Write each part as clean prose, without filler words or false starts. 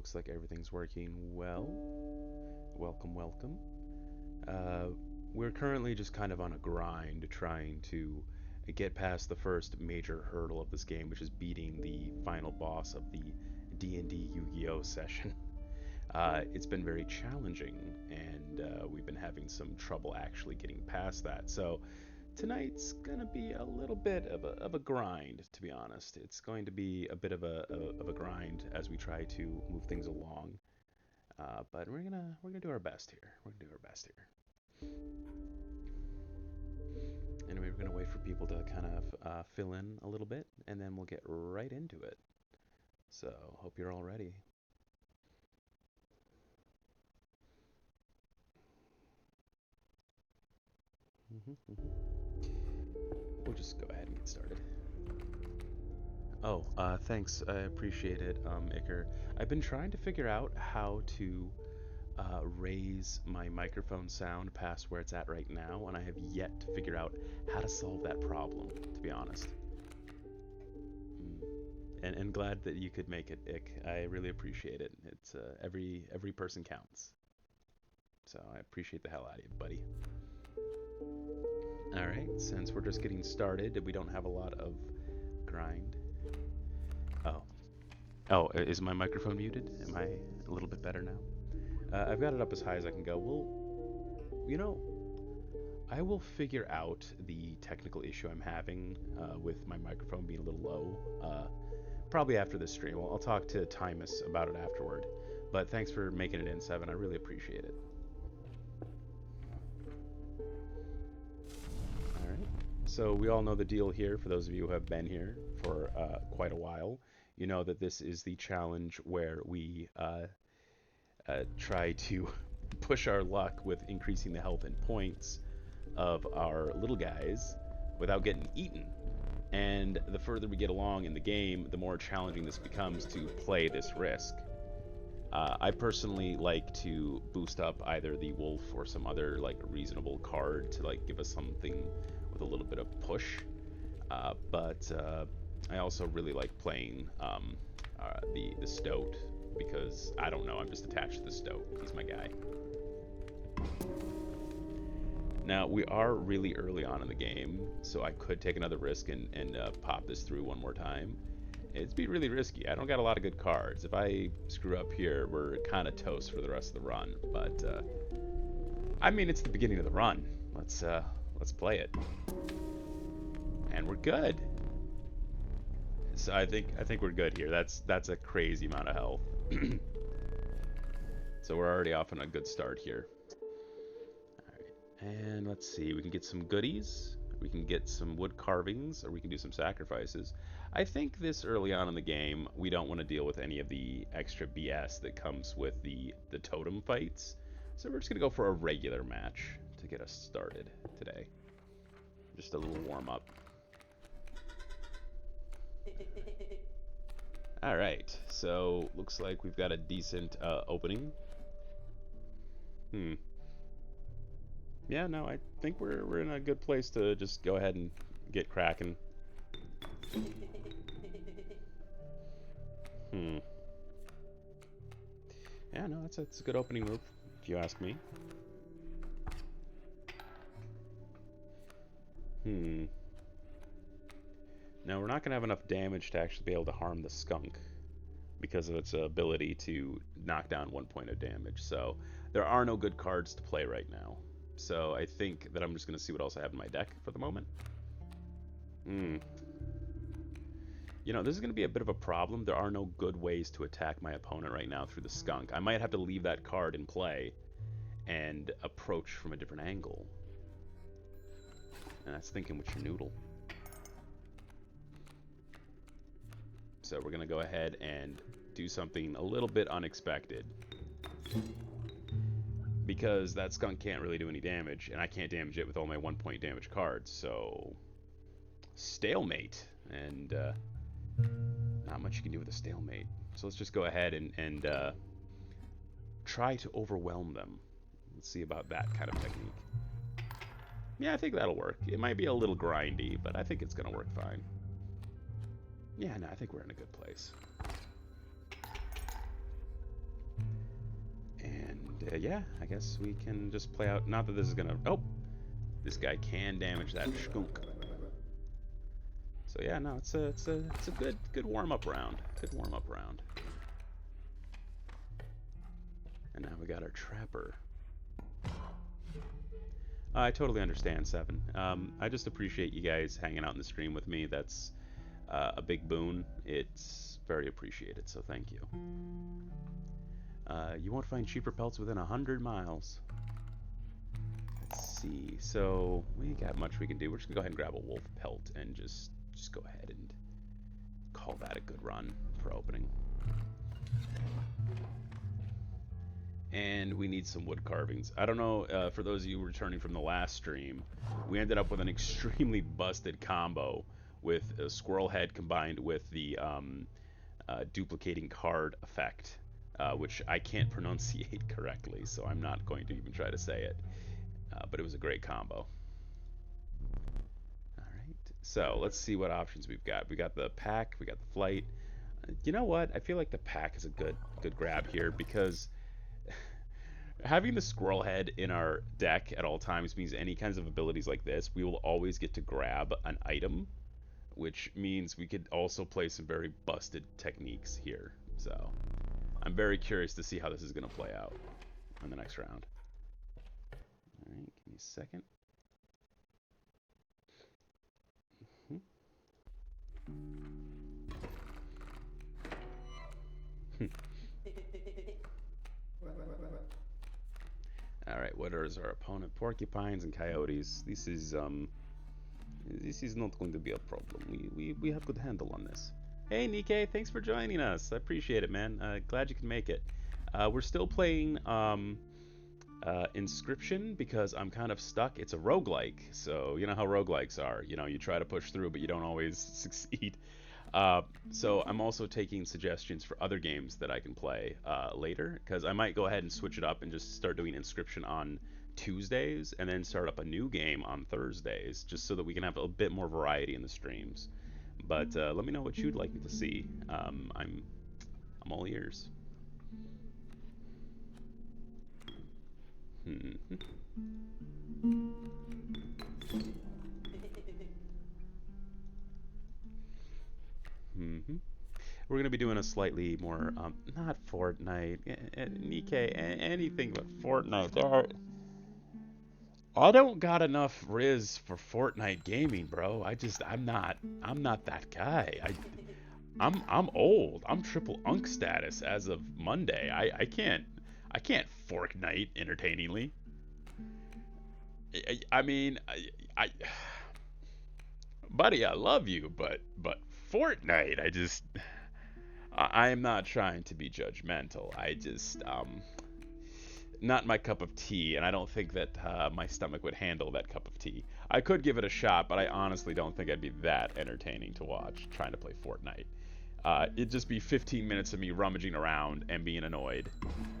looks like everything's working well. Welcome, welcome. Uh, we're currently just kind of on a grind trying to get past the first major hurdle of this game, which is beating the final boss of the D&D Yu-Gi-Oh session. It's been very challenging, and we've been having some trouble actually getting past that. So tonight's gonna be a little bit of a grind, to be honest. It's going to be a bit of a grind as we try to move things along. But we're gonna do our best here. We're gonna do our best here. Anyway, we're gonna wait for people to kind of fill in a little bit, and then we'll get right into it. So hope you're all ready. We'll just go ahead and get started. Oh, thanks. I appreciate it, Iker. I've been trying to figure out how to raise my microphone sound past where it's at right now, and I have yet to figure out how to solve that problem, to be honest. Mm. And glad that you could make it, Ick. I really appreciate it. It's every person counts. So I appreciate the hell out of you, buddy. All right, since we're just getting started, we don't have a lot of grind. Oh, is my microphone muted? Am I a little bit better now? I've got it up as high as I can go. Well, you know, I will figure out the technical issue I'm having with my microphone being a little low. Probably after this stream. I'll talk to Timus about it afterward. But thanks for making it in, Seven. I really appreciate it. All right. So we all know the deal here. For those of you who have been here for quite a while, you know that this is the challenge where we try to push our luck with increasing the health and points of our little guys without getting eaten. And the further we get along in the game, the more challenging this becomes to play this risk. I personally like to boost up either the wolf or some other like reasonable card to like give us something with a little bit of push. But I also really like playing the stoat because I don't know, I'm just attached to the stoat. He's my guy. Now, we are really early on in the game, so I could take another risk and pop this through one more time. It'd be really risky. I don't got a lot of good cards. If I screw up here, we're kind of toast for the rest of the run. But, I mean, it's the beginning of the run. Let's play it. And we're good. So I think we're good here. That's a crazy amount of health. So we're already off on a good start here. And let's see, we can get some goodies, we can get some wood carvings, or we can do some sacrifices. I think this early on in the game, we don't want to deal with any of the extra BS that comes with the totem fights. So we're just going to go for a regular match to get us started today. Just a little warm up. Alright, so looks like we've got a decent opening. Yeah, no, I think we're in a good place to just go ahead and get cracking. Yeah, no, that's a good opening move, if you ask me. Now, we're not going to have enough damage to actually be able to harm the skunk because of its ability to knock down 1 point of damage. So there are no good cards to play right now. So I think that I'm just going to see what else I have in my deck for the moment. You know, this is going to be a bit of a problem. There are no good ways to attack my opponent right now through the skunk. I might have to leave that card in play and approach from a different angle. And that's thinking with your noodle. So we're going to go ahead and do something a little bit unexpected. Because that skunk can't really do any damage, and I can't damage it with all my 1 point damage cards, so stalemate, and not much you can do with a stalemate. So let's just go ahead and try to overwhelm them. Let's see about that kind of technique. Yeah, I think that'll work. It might be a little grindy, but I think it's going to work fine. Yeah, no, I think we're in a good place. Yeah, I guess we can just play out. Not that this is gonna. Oh, this guy can damage that skunk. So yeah, no, it's a good warm up round. Good warm up round. And now we got our trapper. I totally understand, Seven. I just appreciate you guys hanging out in the stream with me. That's a big boon. It's very appreciated, so thank you. You won't find cheaper pelts within 100 miles. Let's see. So we got much we can do. We're just gonna go ahead and grab a wolf pelt and just go ahead and call that a good run for opening. And we need some wood carvings. I don't know, for those of you returning from the last stream, we ended up with an extremely busted combo with a squirrel head combined with the duplicating card effect, which I can't pronunciate correctly, so I'm not going to even try to say it. But it was a great combo. Alright, so let's see what options we've got. We got the pack, we got the flight. You know what? I feel like the pack is a good grab here because having the squirrel head in our deck at all times means any kinds of abilities like this, we will always get to grab an item, which means we could also play some very busted techniques here. So I'm very curious to see how this is going to play out in the next round. All right, give me a second. All right, what is our opponent? Porcupines and coyotes. This is not going to be a problem. We have good handle on this. Hey Nikkei, thanks for joining us. I appreciate it, man. Glad you can make it. We're still playing Inscryption because I'm kind of stuck. It's a roguelike, so you know how roguelikes are. You know, you try to push through, but you don't always succeed. So I'm also taking suggestions for other games that I can play later, because I might go ahead and switch it up and just start doing Inscryption on Tuesdays and then start up a new game on Thursdays, just so that we can have a bit more variety in the streams. But let me know what you'd like me to see. I'm all ears. We're going to be doing a slightly more, not Fortnite, Nikkei, anything but Fortnite. I don't got enough Riz for Fortnite gaming, bro. I'm not that guy. I'm old. I'm triple unk status as of Monday. I can't Fortnite entertainingly. I mean, buddy, I love you, but Fortnite, I am not trying to be judgmental. Not my cup of tea, and I don't think that my stomach would handle that cup of tea. I could give it a shot, but I honestly don't think I'd be that entertaining to watch trying to play Fortnite. It'd just be 15 minutes of me rummaging around and being annoyed,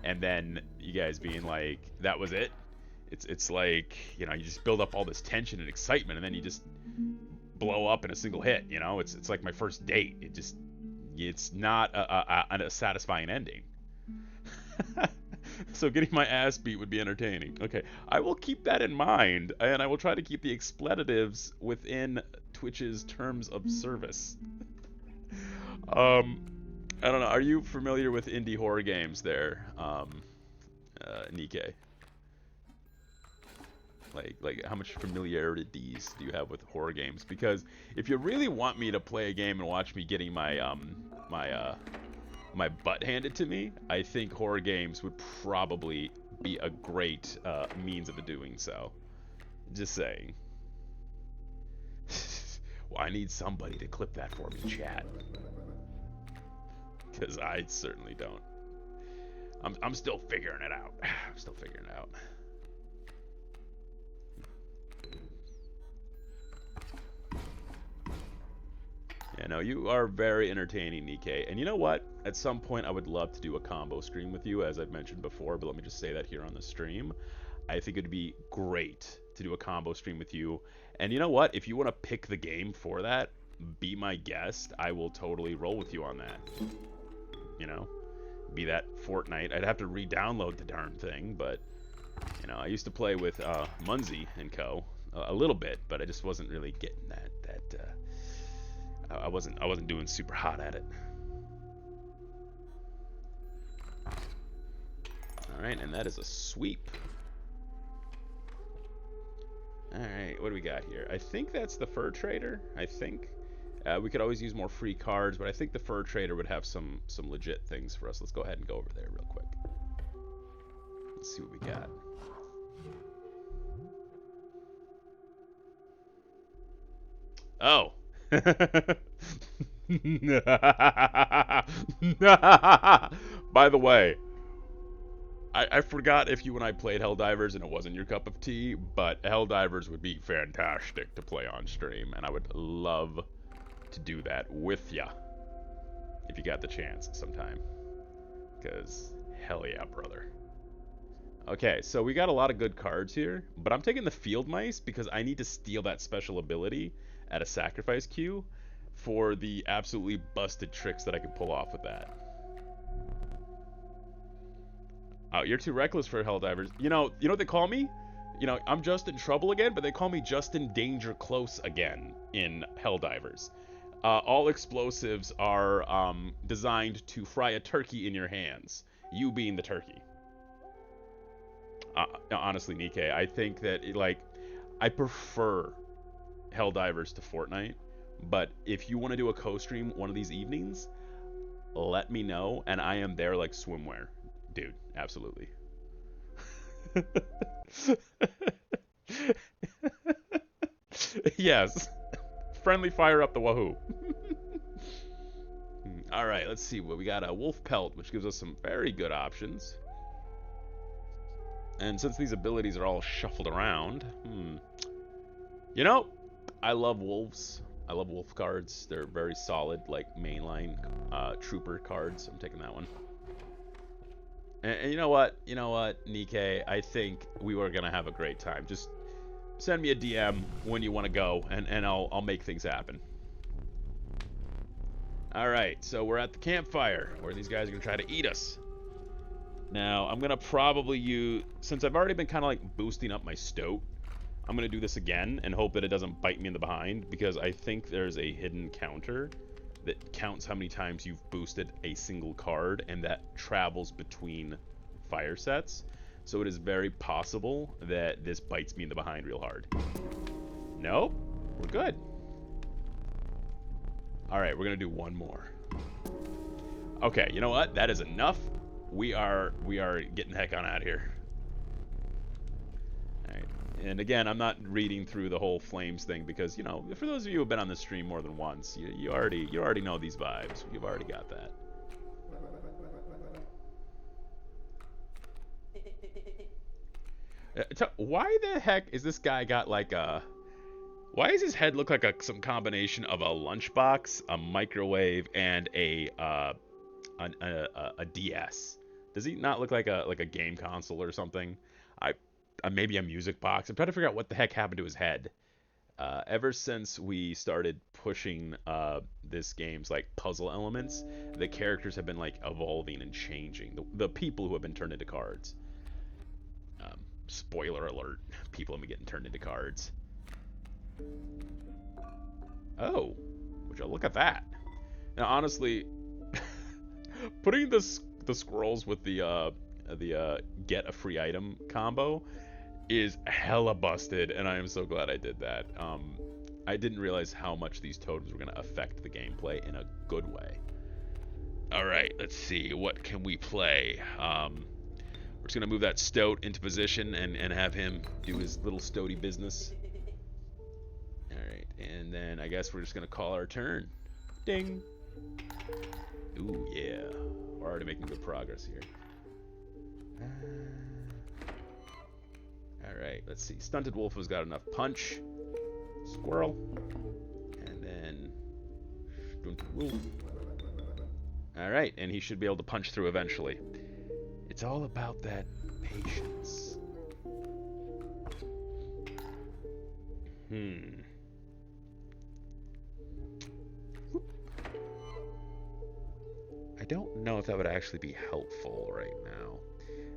and then you guys being like, that was it? It's like, you know, you just build up all this tension and excitement, and then you just blow up in a single hit, you know? It's like my first date. It's not a satisfying ending. So getting my ass beat would be entertaining. Okay, I will keep that in mind, and I will try to keep the expletives within Twitch's terms of service. I don't know. Are you familiar with indie horror games there, Nikkei? Like how much familiarities do you have with horror games? Because if you really want me to play a game and watch me getting my my butt handed to me, I think horror games would probably be a great means of doing so. Just saying. Well, I need somebody to clip that for me, chat. Because I certainly don't. I'm still figuring it out. I'm still figuring it out. Yeah, no, you are very entertaining, Nikkei. And you know what? At some point, I would love to do a combo stream with you, as I've mentioned before, but let me just say that here on the stream. I think it'd be great to do a combo stream with you. And you know what? If you want to pick the game for that, be my guest. I will totally roll with you on that. You know? be that Fortnite. I'd have to re-download the darn thing, but you know, I used to play with Munzie and Co. A little bit, but I just wasn't really getting that. I wasn't doing super hot at it. All right, and that is a sweep. All right, what do we got here? I think that's the fur trader. I think we could always use more free cards, but I think the fur trader would have some legit things for us. Let's go ahead and go over there real quick. Let's see what we got. Oh. By the way, I forgot if you and I played Helldivers and it wasn't your cup of tea, but Helldivers would be fantastic to play on stream, and I would love to do that with ya if you got the chance sometime. Because hell yeah, brother. Okay, so we got a lot of good cards here, but I'm taking the Field Mice because I need to steal that special ability at a sacrifice queue for the absolutely busted tricks that I can pull off with that. Oh, you're too reckless for Helldivers. You know what they call me? You know, I'm just in trouble again, but they call me just in danger close again in Helldivers. All explosives are designed to fry a turkey in your hands, you being the turkey. Honestly, Nikkei, I think that, I prefer Helldivers to Fortnite, but if you want to do a co-stream one of these evenings, let me know, and I am there like swimwear. Dude, absolutely. Yes. Friendly fire up the wahoo. Alright, let's see. We got a wolf pelt, which gives us some very good options. And since these abilities are all shuffled around, you know, I love wolves. I love wolf cards. They're very solid, like mainline trooper cards. I'm taking that one. And you know what? Nikkei, I think we were gonna have a great time. Just send me a DM when you want to go, and I'll make things happen. All right, so we're at the campfire where these guys are gonna try to eat us. Now I'm gonna probably use, since I've already been kind of like boosting up my stoat, I'm gonna do this again and hope that it doesn't bite me in the behind, because I think there's a hidden counter that counts how many times you've boosted a single card, and that travels between fire sets. So it is very possible that this bites me in the behind real hard. Nope, we're good. All right, we're gonna do one more. Okay, you know what? That is enough. We are getting the heck on out of here. All right, and again, I'm not reading through the whole flames thing because, you know, for those of you who have been on the stream more than once, you already know these vibes. You've already got that. Why the heck is this guy got like a... Why does his head look like some combination of a lunchbox, a microwave, and a DS? Does he not look like a game console or something? Maybe a music box. I'm trying to figure out what the heck happened to his head. Ever since we started pushing this game's like puzzle elements, the characters have been like evolving and changing. The people who have been turned into cards. Spoiler alert: people have been getting turned into cards. Oh, would you look at that? Now, honestly, putting the scrolls with the get a free item combo is hella busted, and I am so glad I did that. I didn't realize how much these totems were going to affect the gameplay in a good way. All right, let's see. What can we play? We're just going to move that stoat into position and have him do his little stoaty business. All right, and then I guess we're just going to call our turn. Ding. Ooh, yeah. We're already making good progress here. Alright, let's see. Stunted Wolf has got enough punch. Squirrel. And then... Stunted Wolf. Alright, and he should be able to punch through eventually. It's all about that patience. I don't know if that would actually be helpful right now.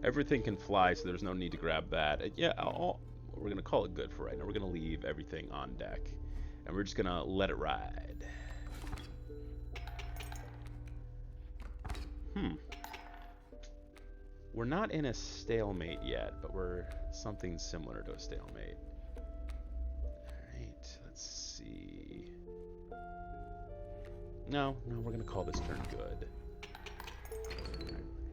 Everything can fly, so there's no need to grab that. Yeah, we're going to call it good for right now. We're going to leave everything on deck. And we're just going to let it ride. We're not in a stalemate yet, but we're something similar to a stalemate. Alright, let's see. No, we're going to call this turn good.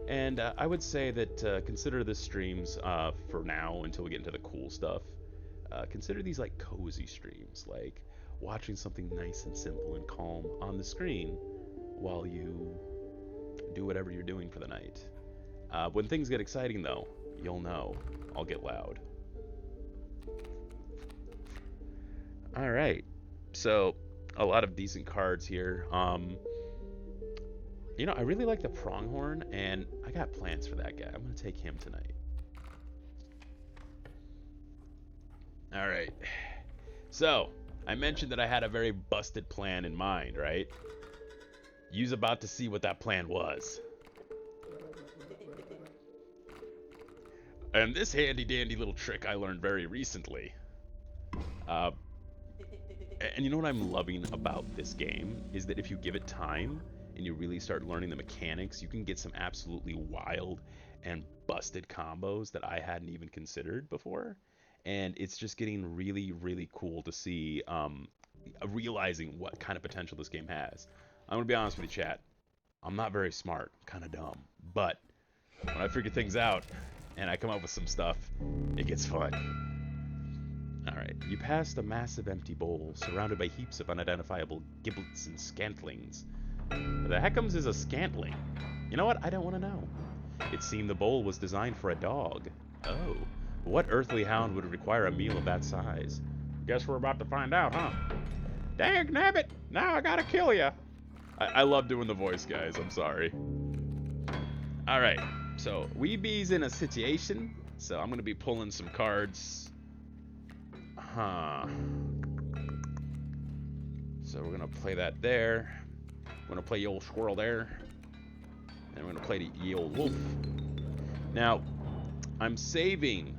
And I would say that consider this streams for now until we get into the cool stuff. Consider these like cozy streams, like watching something nice and simple and calm on the screen while you do whatever you're doing for the night. When things get exciting, though, you'll know. I'll get loud. All right, so a lot of decent cards here. You know, I really like the pronghorn, and I got plans for that guy. I'm going to take him tonight. All right. So, I mentioned that I had a very busted plan in mind, right? You's about to see what that plan was. And this handy-dandy little trick I learned very recently. And you know what I'm loving about this game? Is that if you give it time, and you really start learning the mechanics, you can get some absolutely wild and busted combos that I hadn't even considered before. And it's just getting really, really cool to see realizing what kind of potential this game has. I'm going to be honest with you, chat. I'm not very smart. I'm kind of dumb. But when I figure things out and I come up with some stuff, it gets fun. Alright, you passed a massive empty bowl surrounded by heaps of unidentifiable giblets and scantlings. What the heckums is a scantling? You know what? I don't want to know. It seemed the bowl was designed for a dog. Oh. What earthly hound would require a meal of that size? Guess we're about to find out, huh? Dang nabbit! Now I gotta kill ya! I love doing the voice, guys. I'm sorry. Alright. So, Weebee's in a situation. So, I'm gonna be pulling some cards. So, we're gonna play that there. I'm going to play the old squirrel there. And I'm going to play the old wolf. Now, I'm saving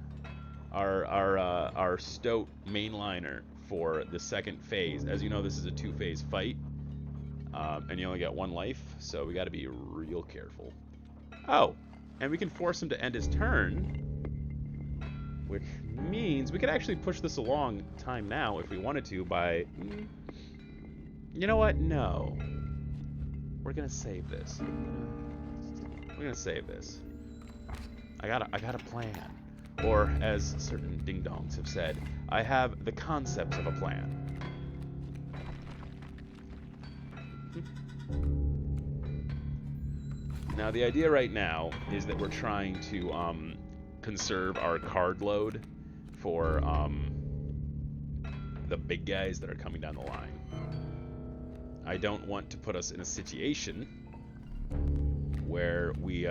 our Stoat mainliner for the second phase. As you know, this is a two-phase fight. And you only got one life, so we got to be real careful. Oh, and we can force him to end his turn. Which means we could actually push this along time now if we wanted to by... You know what? No. We're gonna save this. We're gonna save this. I got a plan. Or, as certain ding-dongs have said, I have the concepts of a plan. Now, the idea right now is that we're trying to conserve our card load for the big guys that are coming down the line. I don't want to put us in a situation where we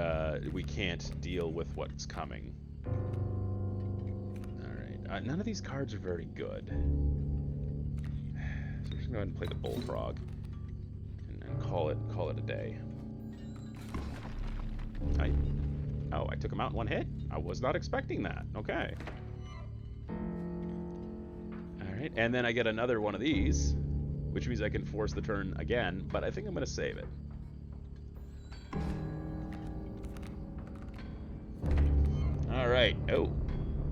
can't deal with what's coming. Alright, none of these cards are very good. So we're just gonna go ahead and play the bullfrog and call it a day. I took him out in one hit? I was not expecting that. Okay. Alright, and then I get another one of these, which means I can force the turn again, but I think I'm going to save it. Alright. Oh.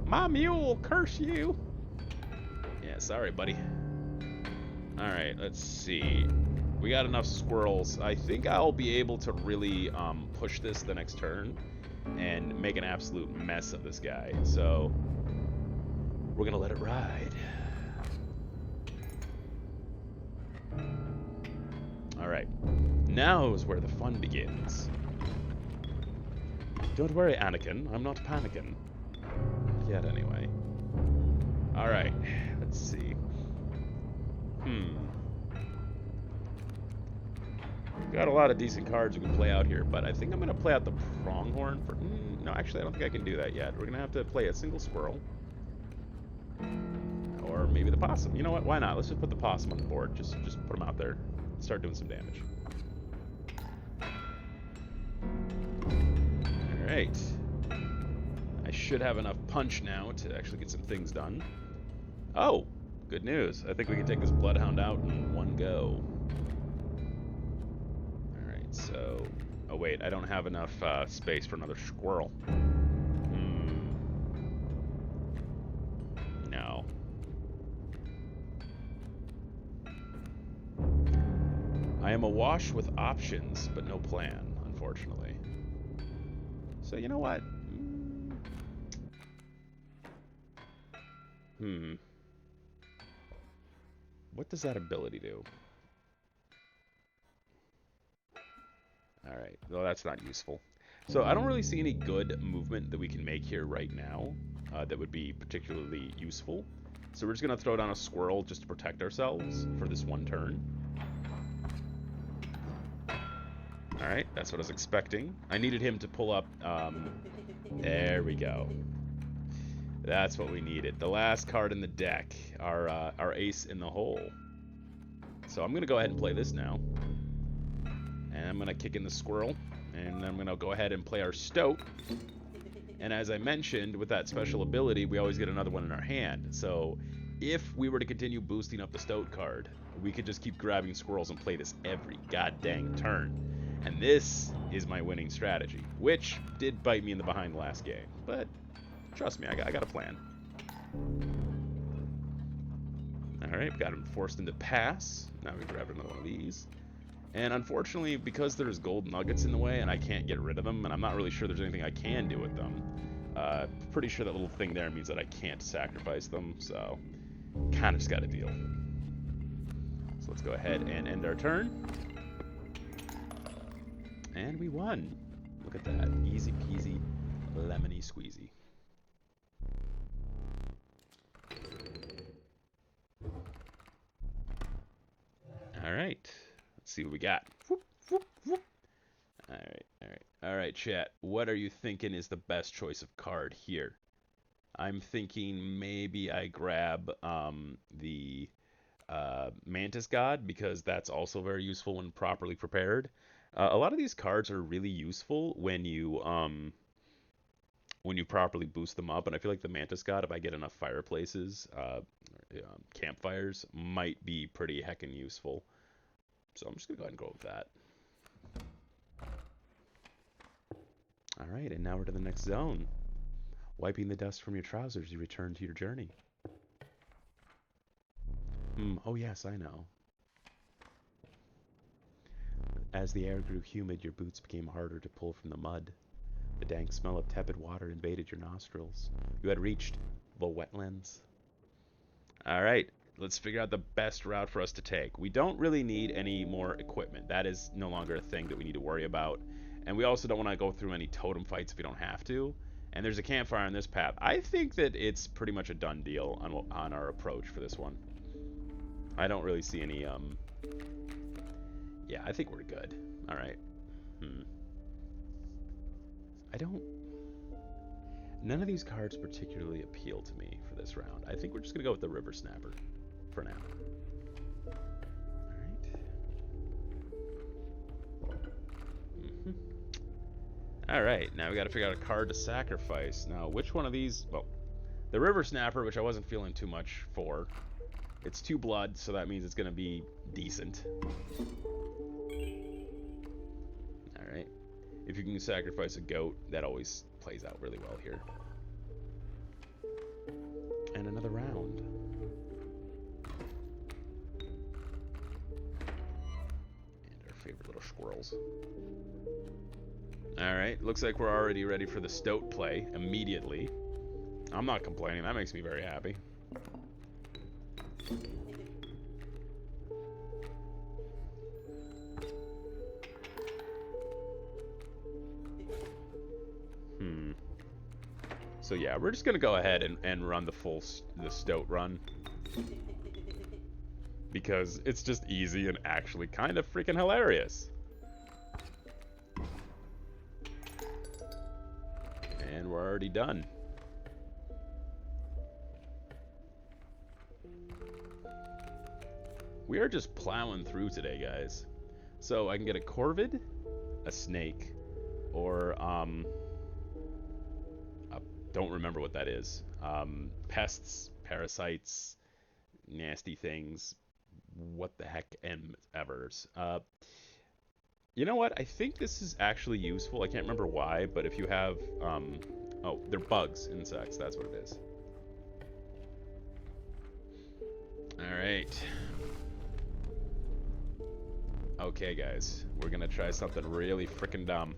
My mule, curse you! Yeah, sorry, buddy. Alright, let's see. We got enough squirrels. I think I'll be able to really push this the next turn and make an absolute mess of this guy. So, we're going to let it ride. Alright, now is where the fun begins. Don't worry, Anakin, I'm not panicking. Not yet, anyway. Alright, let's see. Got a lot of decent cards we can play out here, but I think I'm going to play out the pronghorn for... no, actually, I don't think I can do that yet. We're going to have to play a single squirrel. Or maybe the possum. You know what? Why not? Let's just put the possum on the board. Just put him out there. Start doing some damage. Alright. I should have enough punch now to actually get some things done. Oh! Good news. I think we can take this bloodhound out in one go. Alright, so... Oh wait, I don't have enough space for another squirrel. No. I am awash with options, but no plan, unfortunately. So you know what? What does that ability do? Alright, well that's not useful. So I don't really see any good movement that we can make here right now that would be particularly useful. So we're just going to throw down a squirrel just to protect ourselves for this one turn. Alright, that's what I was expecting. I needed him to pull up... there we go. That's what we needed. The last card in the deck, our ace in the hole. So I'm going to go ahead and play this now. And I'm going to kick in the squirrel. And I'm going to go ahead and play our stoat. And as I mentioned, with that special ability, we always get another one in our hand. So if we were to continue boosting up the stoat card, we could just keep grabbing squirrels and play this every goddamn turn. And this is my winning strategy, which did bite me in the behind last game. But trust me, I got a plan. Alright, got him forced into pass. Now we grab another one of these. And unfortunately, because there's gold nuggets in the way and I can't get rid of them, and I'm not really sure there's anything I can do with them, pretty sure that little thing there means that I can't sacrifice them, so kind of just got to deal. So let's go ahead and end our turn. And we won. Look at that. Easy peasy, lemony squeezy. Alright. Let's see what we got. Whoop, whoop, whoop. Alright, chat. What are you thinking is the best choice of card here? I'm thinking maybe I grab the Mantis God, because that's also very useful when properly prepared. A lot of these cards are really useful when you properly boost them up, and I feel like the Mantis God, if I get enough fireplaces, campfires, might be pretty heckin' useful. So I'm just gonna go ahead and go with that. Alright, and now we're to the next zone. Wiping the dust from your trousers, you return to your journey. Oh yes, I know. As the air grew humid, your boots became harder to pull from the mud. The dank smell of tepid water invaded your nostrils. You had reached the wetlands. Alright, let's figure out the best route for us to take. We don't really need any more equipment. That is no longer a thing that we need to worry about. And we also don't want to go through any totem fights if we don't have to. And there's a campfire on this path. I think that it's pretty much a done deal on our approach for this one. I don't really see any, yeah, I think we're good. Alright. None of these cards particularly appeal to me for this round. I think we're just going to go with the River Snapper for now. Alright, now we got to figure out a card to sacrifice. Now, which one of these... Well, the River Snapper, which I wasn't feeling too much for. It's 2 blood, so that means it's going to be decent. Alright. If you can sacrifice a goat, that always plays out really well here. And another round. And our favorite little squirrels. Alright, looks like we're already ready for the stoat play immediately. I'm not complaining, that makes me very happy. So yeah, we're just gonna go ahead and run the stoat run. Because it's just easy and actually kind of freaking hilarious. And we're already done. We are just plowing through today, guys. So I can get a corvid, a snake, or don't remember what that is. Pests, parasites, nasty things. What the heck evers. You know what? I think this is actually useful. I can't remember why, but if you have, oh, they're bugs, insects. That's what it is. All right. Okay, guys, we're gonna try something really freaking dumb.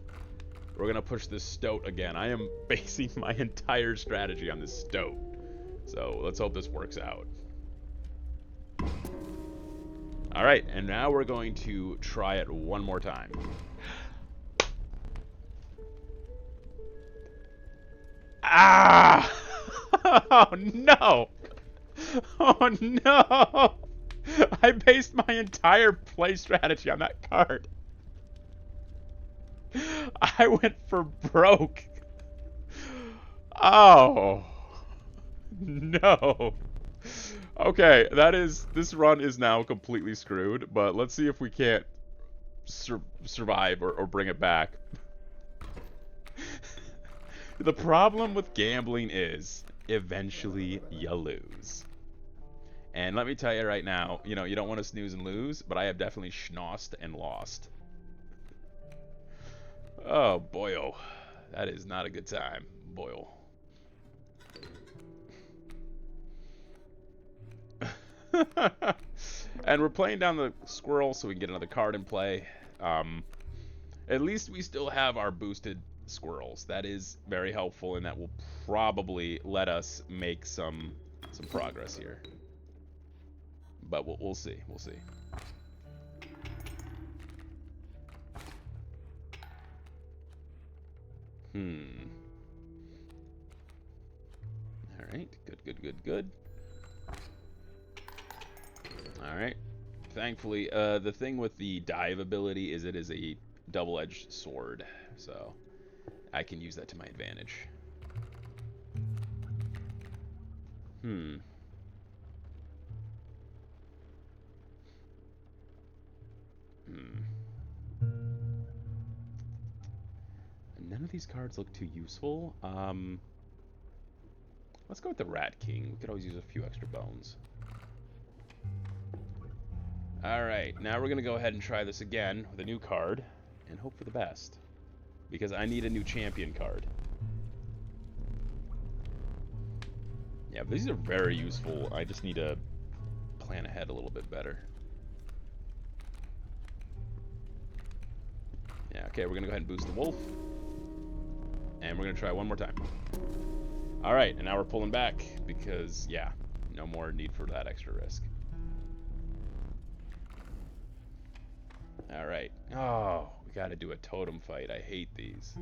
We're gonna push this stoat again. I am basing my entire strategy on this stoat. So let's hope this works out. All right, and now we're going to try it one more time. Ah! Oh no! Oh no! I based my entire play strategy on that card. I went for broke. Oh no. Okay, this run is now completely screwed, but let's see if we can't survive or bring it back. The problem with gambling is eventually you lose. And let me tell you right now, you know, you don't want to snooze and lose, but I have definitely schnossed and lost. Oh, boyo. That is not a good time. Boyo. And we're playing down the squirrel so we can get another card in play. At least we still have our boosted squirrels. That is very helpful, and that will probably let us make some progress here. But we'll see. We'll see. All right. Good. All right. Thankfully, the thing with the dive ability is it is a double-edged sword, so I can use that to my advantage. None of these cards look too useful. Let's go with the Rat King. We could always use a few extra bones. Alright, now we're going to go ahead and try this again with a new card and hope for the best. Because I need a new champion card. Yeah, these are very useful. I just need to plan ahead a little bit better. Yeah, okay, we're going to go ahead and boost the wolf. And we're going to try one more time. Alright, and now we're pulling back because, yeah, no more need for that extra risk. Alright. Oh, we gotta do a totem fight. I hate these.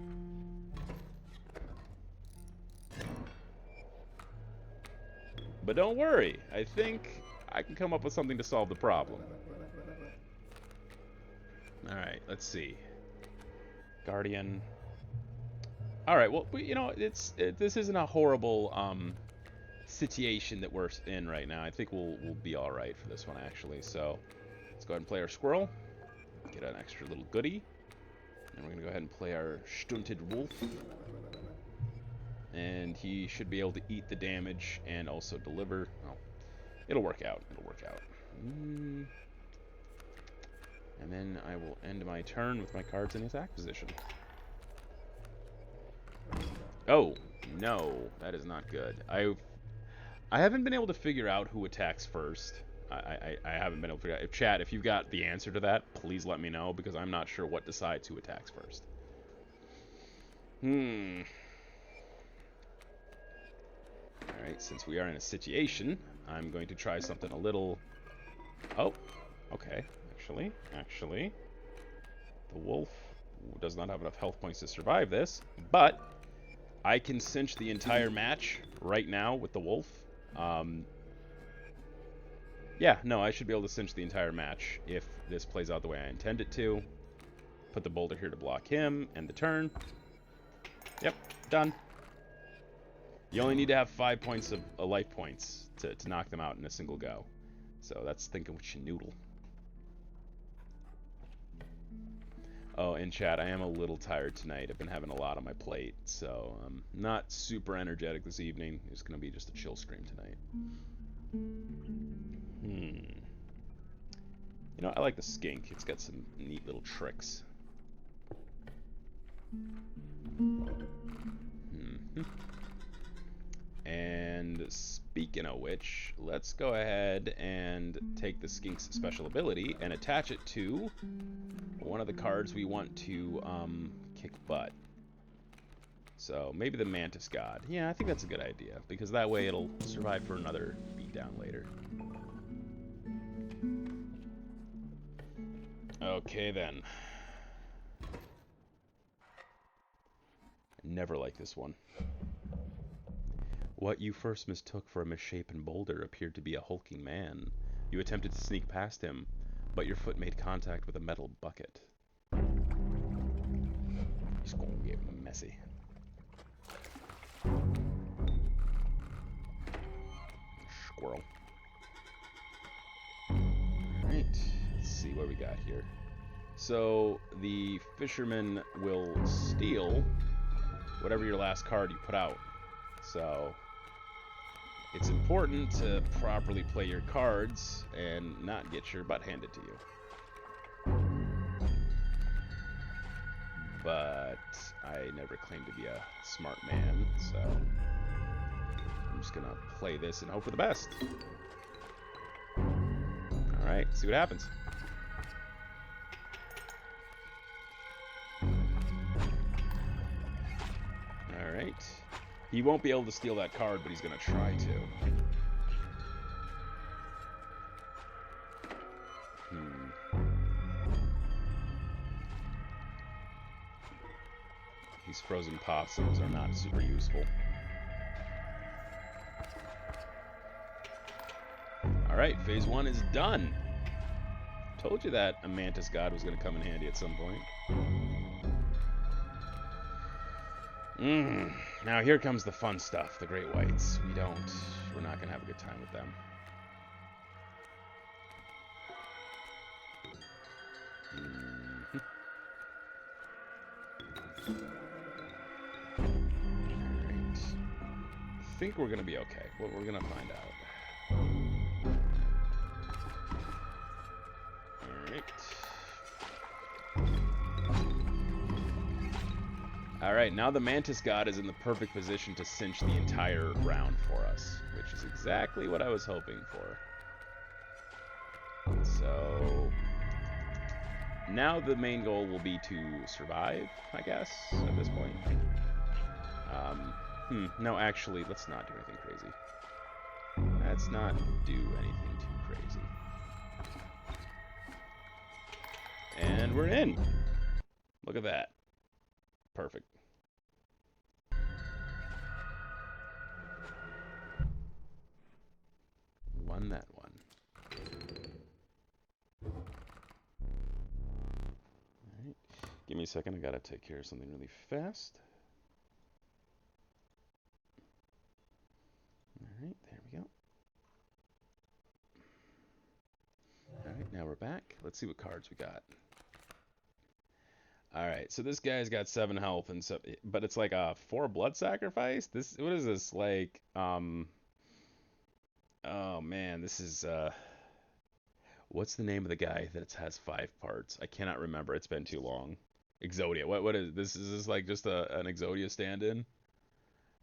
But don't worry. I think I can come up with something to solve the problem. Alright, let's see. Guardian. Alright, well, you know, this isn't a horrible situation that we're in right now. I think we'll be alright for this one, actually. So, let's go ahead and play our squirrel. Get an extra little goodie. And we're going to go ahead and play our stunted wolf. And he should be able to eat the damage and also deliver. Oh, it'll work out. It'll work out. And then I will end my turn with my cards in attack position. Oh, no. That is not good. I haven't been able to figure out who attacks first. I haven't been able to figure out. If chat, if you've got the answer to that, please let me know, because I'm not sure what decides who attacks first. Alright, since we are in a situation, I'm going to try something a little... Oh, okay. Actually, the wolf does not have enough health points to survive this, but I can cinch the entire match right now with the wolf. Yeah, no, I should be able to cinch the entire match if this plays out the way I intend it to. Put the boulder here to block him, end the turn. Yep, done. You only need to have 5 points of life points to knock them out in a single go. So that's thinking with your noodle. Oh, in chat, I am a little tired tonight. I've been having a lot on my plate, so I'm not super energetic this evening. It's gonna be just a chill stream tonight. You know, I like the skink. It's got some neat little tricks. And speaking of which, let's go ahead and take the skink's special ability and attach it to one of the cards we want to kick butt. So maybe the Mantis God. Yeah, I think that's a good idea, because that way it'll survive for another beatdown later. Okay then. Never like this one. What you first mistook for a misshapen boulder appeared to be a hulking man. You attempted to sneak past him, but your foot made contact with a metal bucket. It's gonna get messy. Squirrel. Alright, let's see what we got here. So, the fisherman will steal whatever your last card you put out. So, it's important to properly play your cards and not get your butt handed to you. But I never claimed to be a smart man, so I'm just gonna play this and hope for the best. Alright, see what happens. Alright. He won't be able to steal that card, but he's gonna try to. These frozen possums are not super useful. Alright, phase 1 is done. Told you that a Mantis God was going to come in handy at some point. Now here comes the fun stuff, the Great Whites. We're not going to have a good time with them. Alright. I think we're going to be okay. Well, we're going to find out. Alright, now the Mantis God is in the perfect position to cinch the entire round for us, which is exactly what I was hoping for. So, now the main goal will be to survive, I guess, at this point. No, actually, let's not do anything crazy. Let's not do anything too crazy. And we're in! Look at that. Perfect. Won that one. Alright. Give me a second, I gotta take care of something really fast. Alright, there we go. Alright, now we're back. Let's see what cards we got. Alright, so this guy's got 7 health, and so, but it's like a 4 blood sacrifice? What is this, like, oh man, this is, what's the name of the guy that has 5 parts? I cannot remember, it's been too long. Exodia, what is this? Is this like just an Exodia stand-in?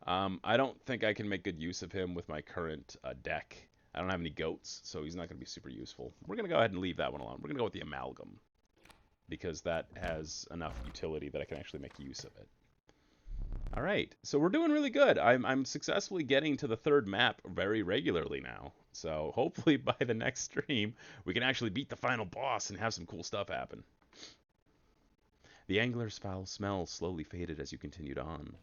I don't think I can make good use of him with my current deck. I don't have any goats, so he's not going to be super useful. We're going to go ahead and leave that one alone. We're going to go with the Amalgam, because that has enough utility that I can actually make use of it. Alright, so we're doing really good. I'm successfully getting to the 3rd map very regularly now. So hopefully by the next stream, we can actually beat the final boss and have some cool stuff happen. The angler's foul smell slowly faded as you continued on.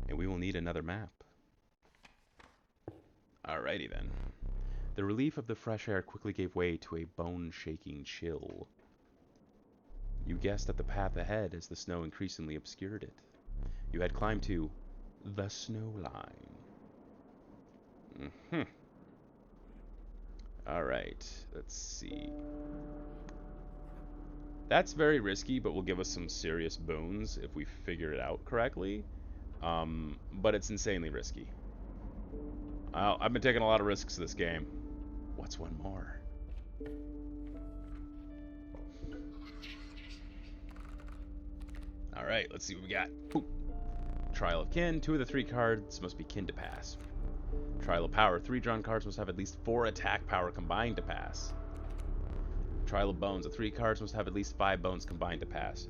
And we will need another map. Alrighty then. The relief of the fresh air quickly gave way to a bone-shaking chill. You guessed at the path ahead as the snow increasingly obscured it. You had climbed to the snow line. Mm-hmm. Alright, let's see. That's very risky, but will give us some serious boons if we figure it out correctly. But it's insanely risky. I've been taking a lot of risks this game. What's one more? All right, let's see what we got. Ooh. Trial of Kin. 2 of the 3 cards must be kin to pass. Trial of Power. 3 drawn cards must have at least 4 attack power combined to pass. Trial of Bones. The 3 cards must have at least 5 bones combined to pass.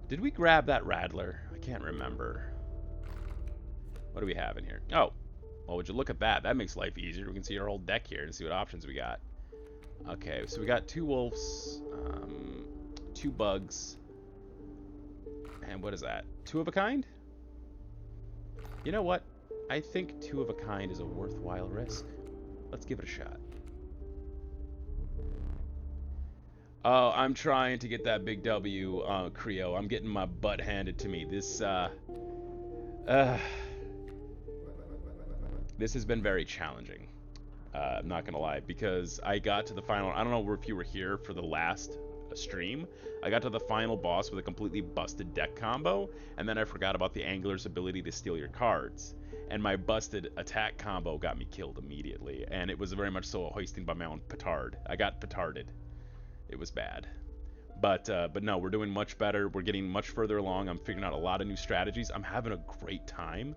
Did we grab that Rattler? I can't remember. What do we have in here? Oh, well, would you look at that? That makes life easier. We can see our whole deck here and see what options we got. Okay, so we got 2 wolves, 2 bugs, and what is that? 2 of a kind? You know what? I think 2 of a kind is a worthwhile risk. Let's give it a shot. Oh, I'm trying to get that big W, Creo. I'm getting my butt handed to me. This has been very challenging. I'm not gonna lie, because I got to the final. I don't know if you were here for the last stream. I got to the final boss with a completely busted deck combo, and then I forgot about the Angler's ability to steal your cards. And my busted attack combo got me killed immediately, and it was very much so a hoisting by my own petard. I got petarded. It was bad. But no, we're doing much better. We're getting much further along. I'm figuring out a lot of new strategies. I'm having a great time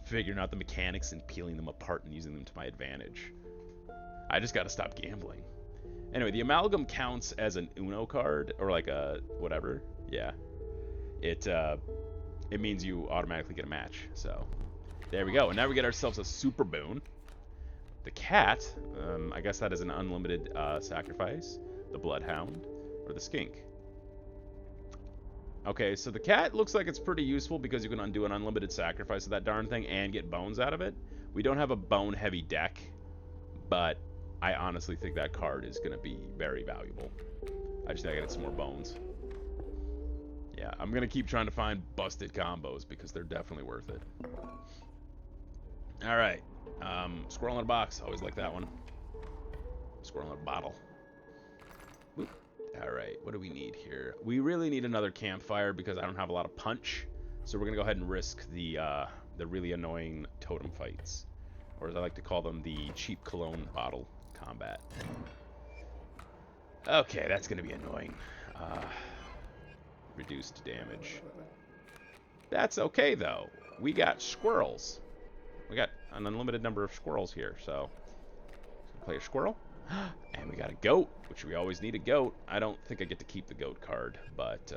figuring out the mechanics and peeling them apart and using them to my advantage. I just got to stop gambling. Anyway, the Amalgam counts as an Uno card, or like a whatever. Yeah. It means you automatically get a match. So there we go. And now we get ourselves a super boon. The cat, I guess that is an unlimited sacrifice. The Bloodhound, or the Skink. Okay, so the cat looks like it's pretty useful because you can undo an unlimited sacrifice of that darn thing and get bones out of it. We don't have a bone-heavy deck, but I honestly think that card is going to be very valuable. I just think I get some more bones. Yeah, I'm going to keep trying to find busted combos because they're definitely worth it. All right. Squirrel in a box. Always like that one. Squirrel in a bottle. Boop. All right. What do we need here? We really need another campfire because I don't have a lot of punch. So we're going to go ahead and risk the really annoying totem fights. Or as I like to call them, the cheap cologne bottle combat. Okay, that's going to be annoying. Reduced damage. That's okay, though. We got squirrels. We got an unlimited number of squirrels here, so play a squirrel. And we got a goat, which we always need a goat. I don't think I get to keep the goat card, but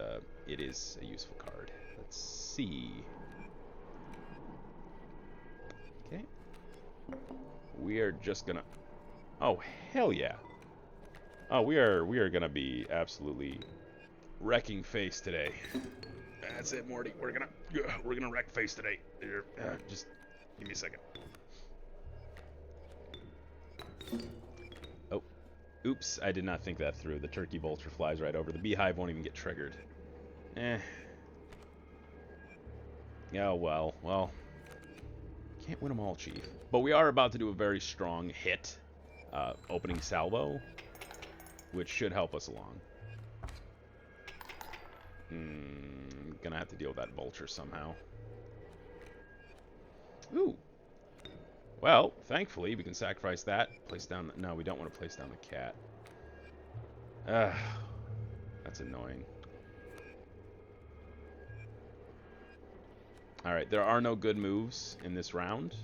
it is a useful card. Let's see. Okay. We are just gonna... Oh, hell yeah. Oh, we are gonna be absolutely wrecking face today. That's it, Morty. We're gonna wreck face today. Just give me a second. Oh, oops! I did not think that through. The turkey vulture flies right over. The beehive won't even get triggered. Oh well. Can't win them all, Chief. But we are about to do a very strong hit, opening salvo, which should help us along. Gonna have to deal with that vulture somehow. Ooh. Well, thankfully, we can sacrifice that. Place down... No, we don't want to place down the cat. That's annoying. Alright, there are no good moves in this round.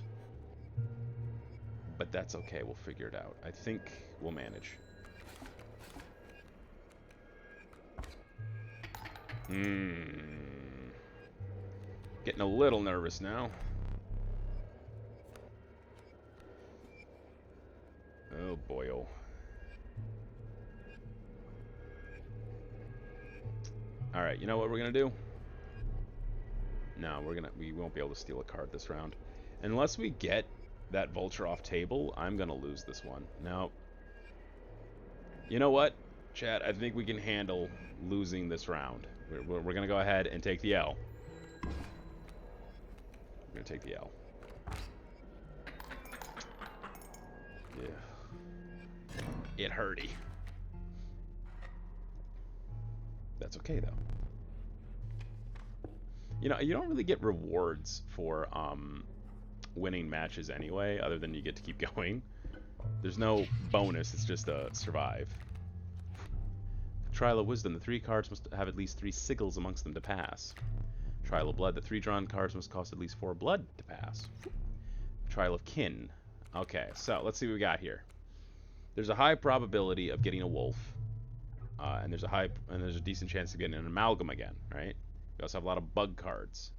But that's okay, we'll figure it out. I think we'll manage. Getting a little nervous now. Oh boy-oh. Alright, you know what we're gonna do? No, we won't be able to steal a card this round. Unless we get that vulture off table, I'm gonna lose this one. No. You know what, chat? I think we can handle losing this round. We're gonna go ahead and take the L. We're gonna take the L. Yeah. It hurty. That's okay, though. You know, you don't really get rewards for winning matches anyway, other than you get to keep going. There's no bonus, it's just a survive. Trial of Wisdom. The 3 cards must have at least 3 sigils amongst them to pass. Trial of Blood. The 3 drawn cards must cost at least 4 blood to pass. Trial of Kin. Okay, so let's see what we got here. There's a high probability of getting a wolf, and there's a decent chance of getting an amalgam again, right? We also have a lot of bug cards.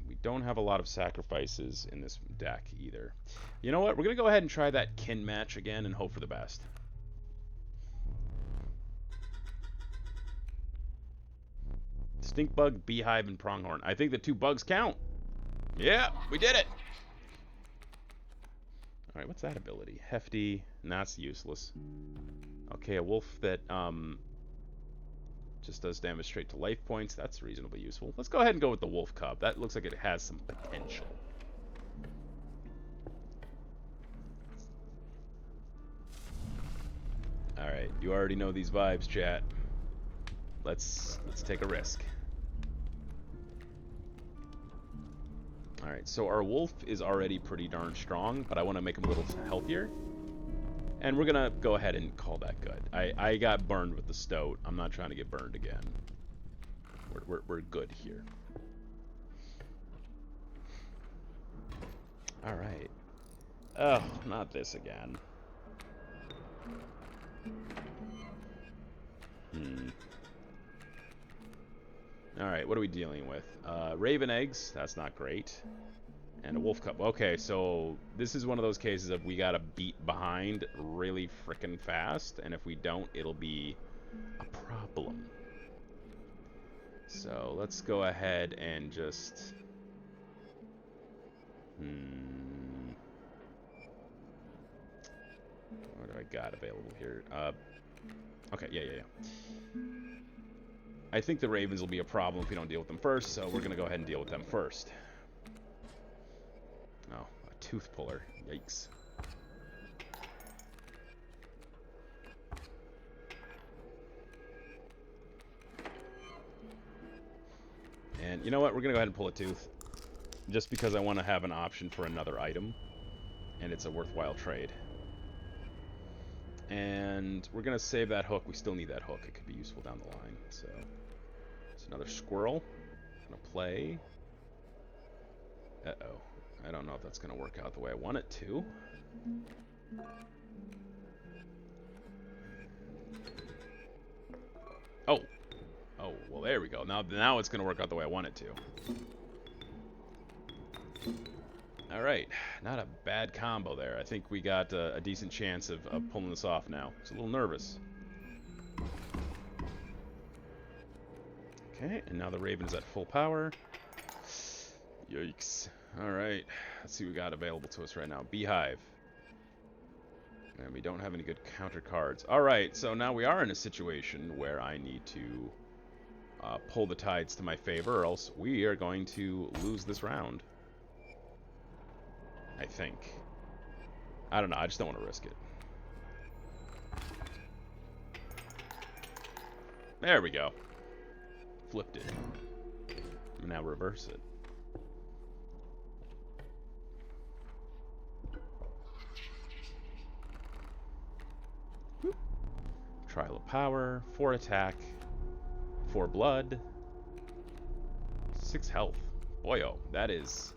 We don't have a lot of sacrifices in this deck either. You know what? We're going to go ahead and try that kin match again and hope for the best. Stink bug, beehive, and pronghorn. I think the 2 bugs count. Yeah, we did it. All right, what's that ability? Hefty. Nah, that's useless. Okay, a wolf that just does damage straight to life points. That's reasonably useful. Let's go ahead and go with the wolf cub. That looks like it has some potential. All right, you already know these vibes, chat. Let's take a risk. All right, so our wolf is already pretty darn strong, but I want to make him a little healthier. And we're going to go ahead and call that good. I got burned with the stoat. I'm not trying to get burned again. We're good here. All right. Oh, not this again. All right, what are we dealing with? Raven eggs. That's not great. And a wolf cub. Okay, so this is one of those cases of we gotta beat behind really frickin' fast, and if we don't, it'll be a problem. So let's go ahead and just... What do I got available here? Okay, yeah. I think the ravens will be a problem if we don't deal with them first, so we're gonna go ahead and deal with them first. Oh, a tooth puller. Yikes. And you know what? We're going to go ahead and pull a tooth. Just because I want to have an option for another item. And it's a worthwhile trade. And we're going to save that hook. We still need that hook. It could be useful down the line. So, it's another squirrel. I'm going to play. Uh-oh. I don't know if that's going to work out the way I want it to. Oh. Oh, well, there we go. Now it's going to work out the way I want it to. All right. Not a bad combo there. I think we got a decent chance of pulling this off now. It's a little nervous. Okay, and now the Raven is at full power. Yikes. Alright, let's see what we got available to us right now. Beehive. And we don't have any good counter cards. Alright, so now we are in a situation where I need to pull the tides to my favor, or else we are going to lose this round. I think. I don't know, I just don't want to risk it. There we go. Flipped it. Now reverse it. Trial of Power, 4 attack, 4 blood, 6 health. Boyo, that is...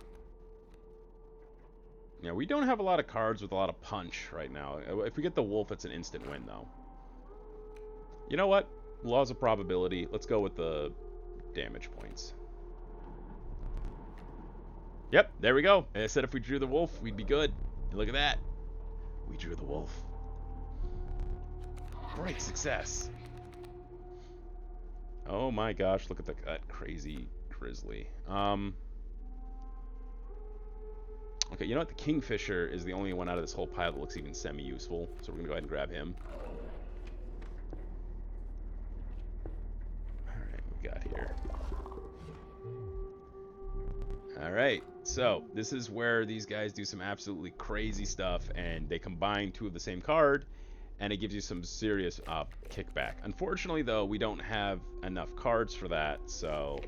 Yeah, we don't have a lot of cards with a lot of punch right now. If we get the wolf, it's an instant win, though. You know what? Laws of probability. Let's go with the damage points. Yep, there we go. I said if we drew the wolf, we'd be good. And look at that. We drew the wolf. Great success. Oh my gosh, look at that crazy grizzly. Okay, you know what? The kingfisher is the only one out of this whole pile that looks even semi-useful. So we're going to go ahead and grab him. Alright, what we got here? Alright. So this is where these guys do some absolutely crazy stuff, and they combine two of the same card, and it gives you some serious kickback. Unfortunately, though, we don't have enough cards for that, so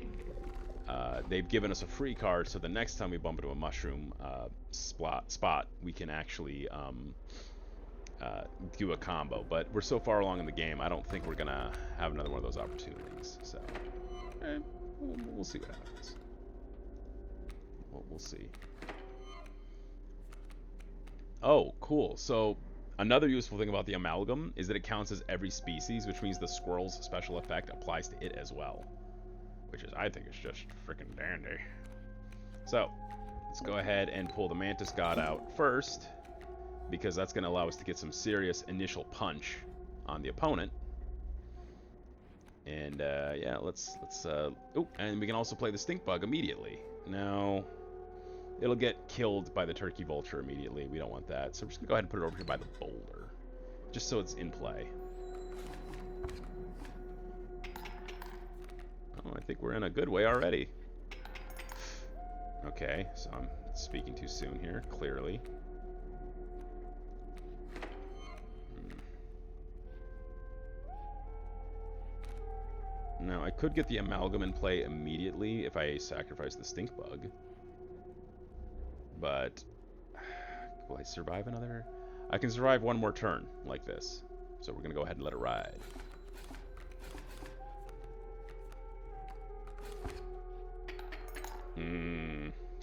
they've given us a free card. So the next time we bump into a mushroom spot, we can actually do a combo. But we're so far along in the game, I don't think we're gonna have another one of those opportunities. So we'll see what happens. We'll see. Oh, cool. So another useful thing about the amalgam is that it counts as every species, which means the squirrel's special effect applies to it as well, which is, I think, is just freaking dandy. So let's go ahead and pull the Mantis God out first, because that's going to allow us to get some serious initial punch on the opponent. And yeah, let's oh, and we can also play the Stink Bug immediately. Now, it'll get killed by the Turkey Vulture immediately. We don't want that. So we're just going to go ahead and put it over here by the boulder, just so it's in play. Oh, I think we're in a good way already. Okay, so I'm speaking too soon here, clearly. Now, I could get the amalgam in play immediately if I sacrifice the Stink Bug. But will I survive another? I can survive one more turn like this. So we're going to go ahead and let it ride.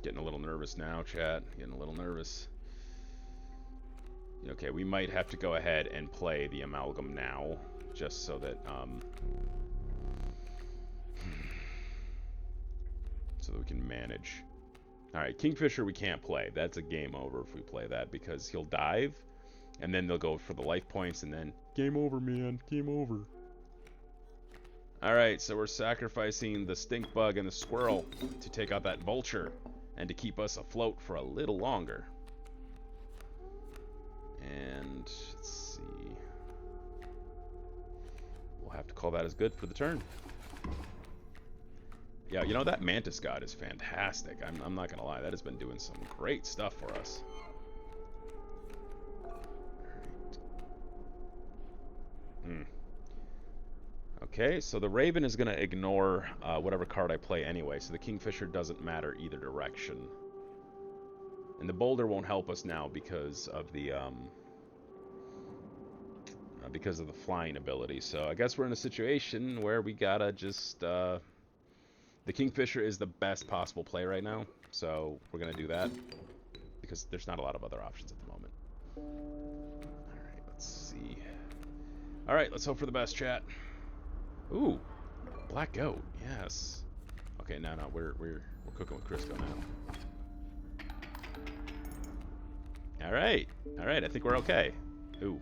Getting a little nervous now, chat. Getting a little nervous. Okay, we might have to go ahead and play the amalgam now, just so that so that we can manage. Alright, Kingfisher we can't play. That's a game over if we play that, because he'll dive, and then they'll go for the life points, and then game over, man. Game over. Alright, so we're sacrificing the Stink Bug and the Squirrel to take out that Vulture, and to keep us afloat for a little longer. And let's see. We'll have to call that as good for the turn. Yeah, you know, that Mantis God is fantastic. I'm not going to lie. That has been doing some great stuff for us. Alright. Okay, so the Raven is going to ignore whatever card I play anyway, so the Kingfisher doesn't matter either direction. And the Boulder won't help us now because of the flying ability. So I guess we're in a situation where we gotta just the Kingfisher is the best possible play right now, so we're gonna do that because there's not a lot of other options at the moment. Alright, let's see. Alright, let's hope for the best, chat. Ooh, Black Goat, yes. Okay, no, we're cooking with Crisco now. Alright, I think we're okay. Ooh.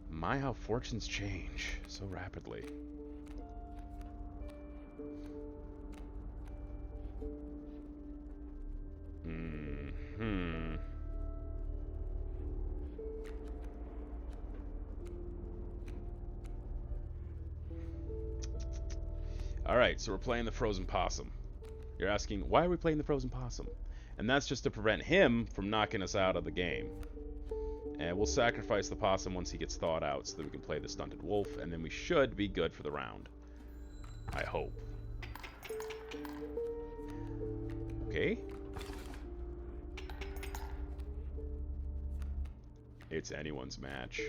My, how fortunes change so rapidly. Alright, so we're playing the Frozen Possum. You're asking, why are we playing the Frozen Possum? And that's just to prevent him from knocking us out of the game. And we'll sacrifice the Possum once he gets thawed out so that we can play the Stunted Wolf, and then we should be good for the round. I hope. Okay. It's anyone's match.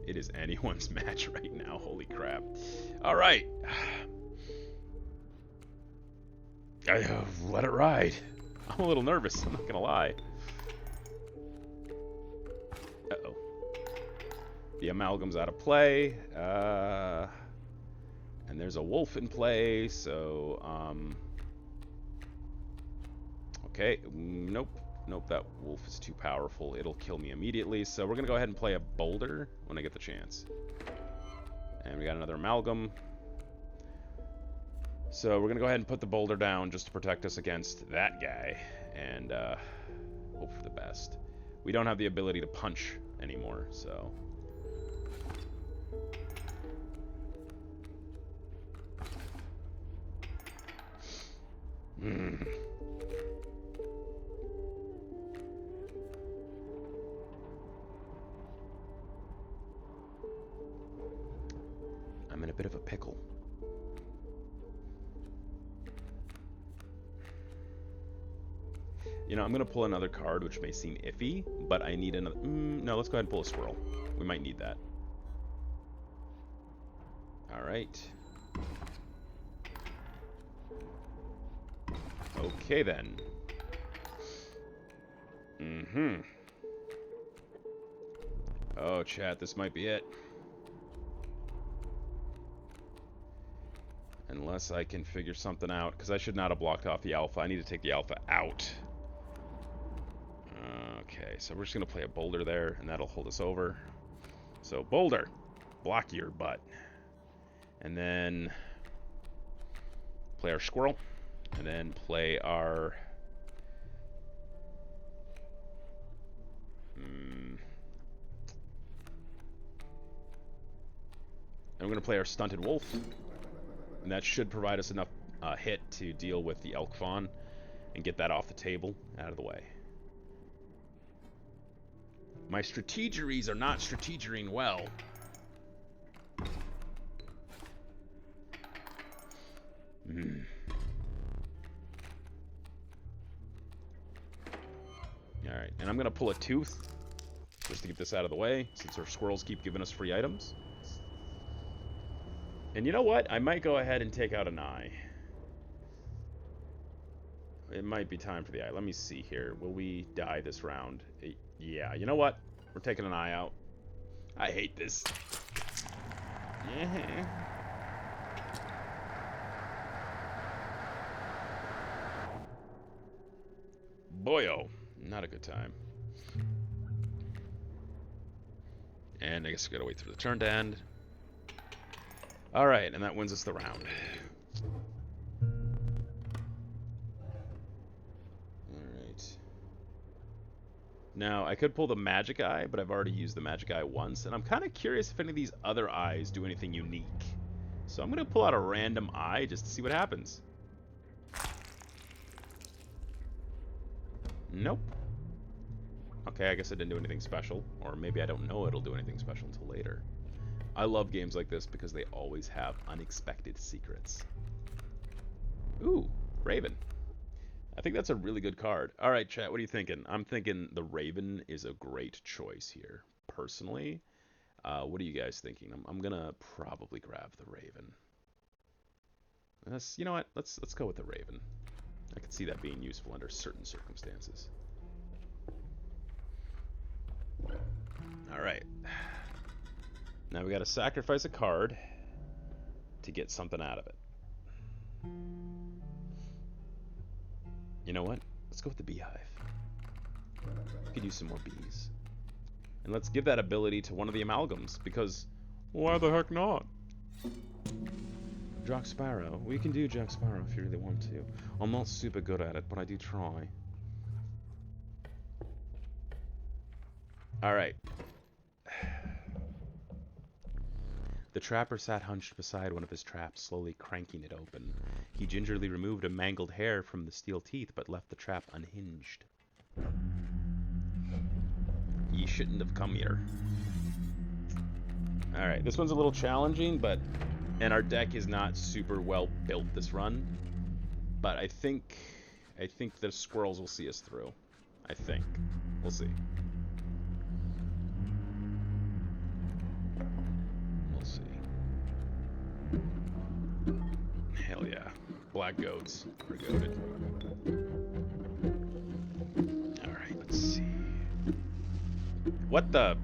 It is anyone's match right now. Holy crap. Alright. Let it ride. I'm a little nervous, I'm not gonna lie. Uh-oh. The amalgam's out of play. And there's a wolf in play, so, okay, nope. Nope, that wolf is too powerful. It'll kill me immediately, so we're gonna go ahead and play a boulder when I get the chance. And we got another amalgam. So we're gonna go ahead and put the boulder down just to protect us against that guy, and hope for the best. We don't have the ability to punch anymore, so... bit of a pickle. You know, I'm going to pull another card, which may seem iffy, but I need another... no, let's go ahead and pull a squirrel. We might need that. Alright. Okay, then. Oh, chat, this might be it. Unless I can figure something out, because I should not have blocked off the alpha. I need to take the alpha out. Okay, so we're just going to play a boulder there, and that'll hold us over. So, boulder, block your butt. And then play our squirrel, and then play our... And we're going to play our stunted wolf, and that should provide us enough hit to deal with the elk fawn and get that off the table, out of the way. My strategeries are not strategering well. Alright, and I'm going to pull a tooth just to get this out of the way, since our squirrels keep giving us free items. And you know what? I might go ahead and take out an eye. It might be time for the eye. Let me see here. Will we die this round? Yeah, you know what? We're taking an eye out. I hate this. Yeah. Boyo. Not a good time. And I guess we gotta wait through the turn to end. Alright, and that wins us the round. Alright. Now, I could pull the magic eye, but I've already used the magic eye once, and I'm kind of curious if any of these other eyes do anything unique. So I'm going to pull out a random eye just to see what happens. Nope. Okay, I guess it didn't do anything special, or maybe I don't know it'll do anything special until later. I love games like this because they always have unexpected secrets. Ooh, Raven. I think that's a really good card. All right, chat, what are you thinking? I'm thinking the Raven is a great choice here, personally. What are you guys thinking? I'm going to probably grab the Raven. You know what? Let's go with the Raven. I could see that being useful under certain circumstances. All right. Now we got to sacrifice a card to get something out of it. You know what? Let's go with the beehive. We could use some more bees. And let's give that ability to one of the amalgams, because why the heck not? Jack Sparrow. We can do Jack Sparrow if you really want to. I'm not super good at it, but I do try. Alright. The trapper sat hunched beside one of his traps, slowly cranking it open. He gingerly removed a mangled hair from the steel teeth, but left the trap unhinged. Ye shouldn't have come here. Alright, this one's a little challenging, and our deck is not super well built this run. But I think the squirrels will see us through. I think. We'll see. Hell yeah. Black goats are goated. Alright, let's see. What the...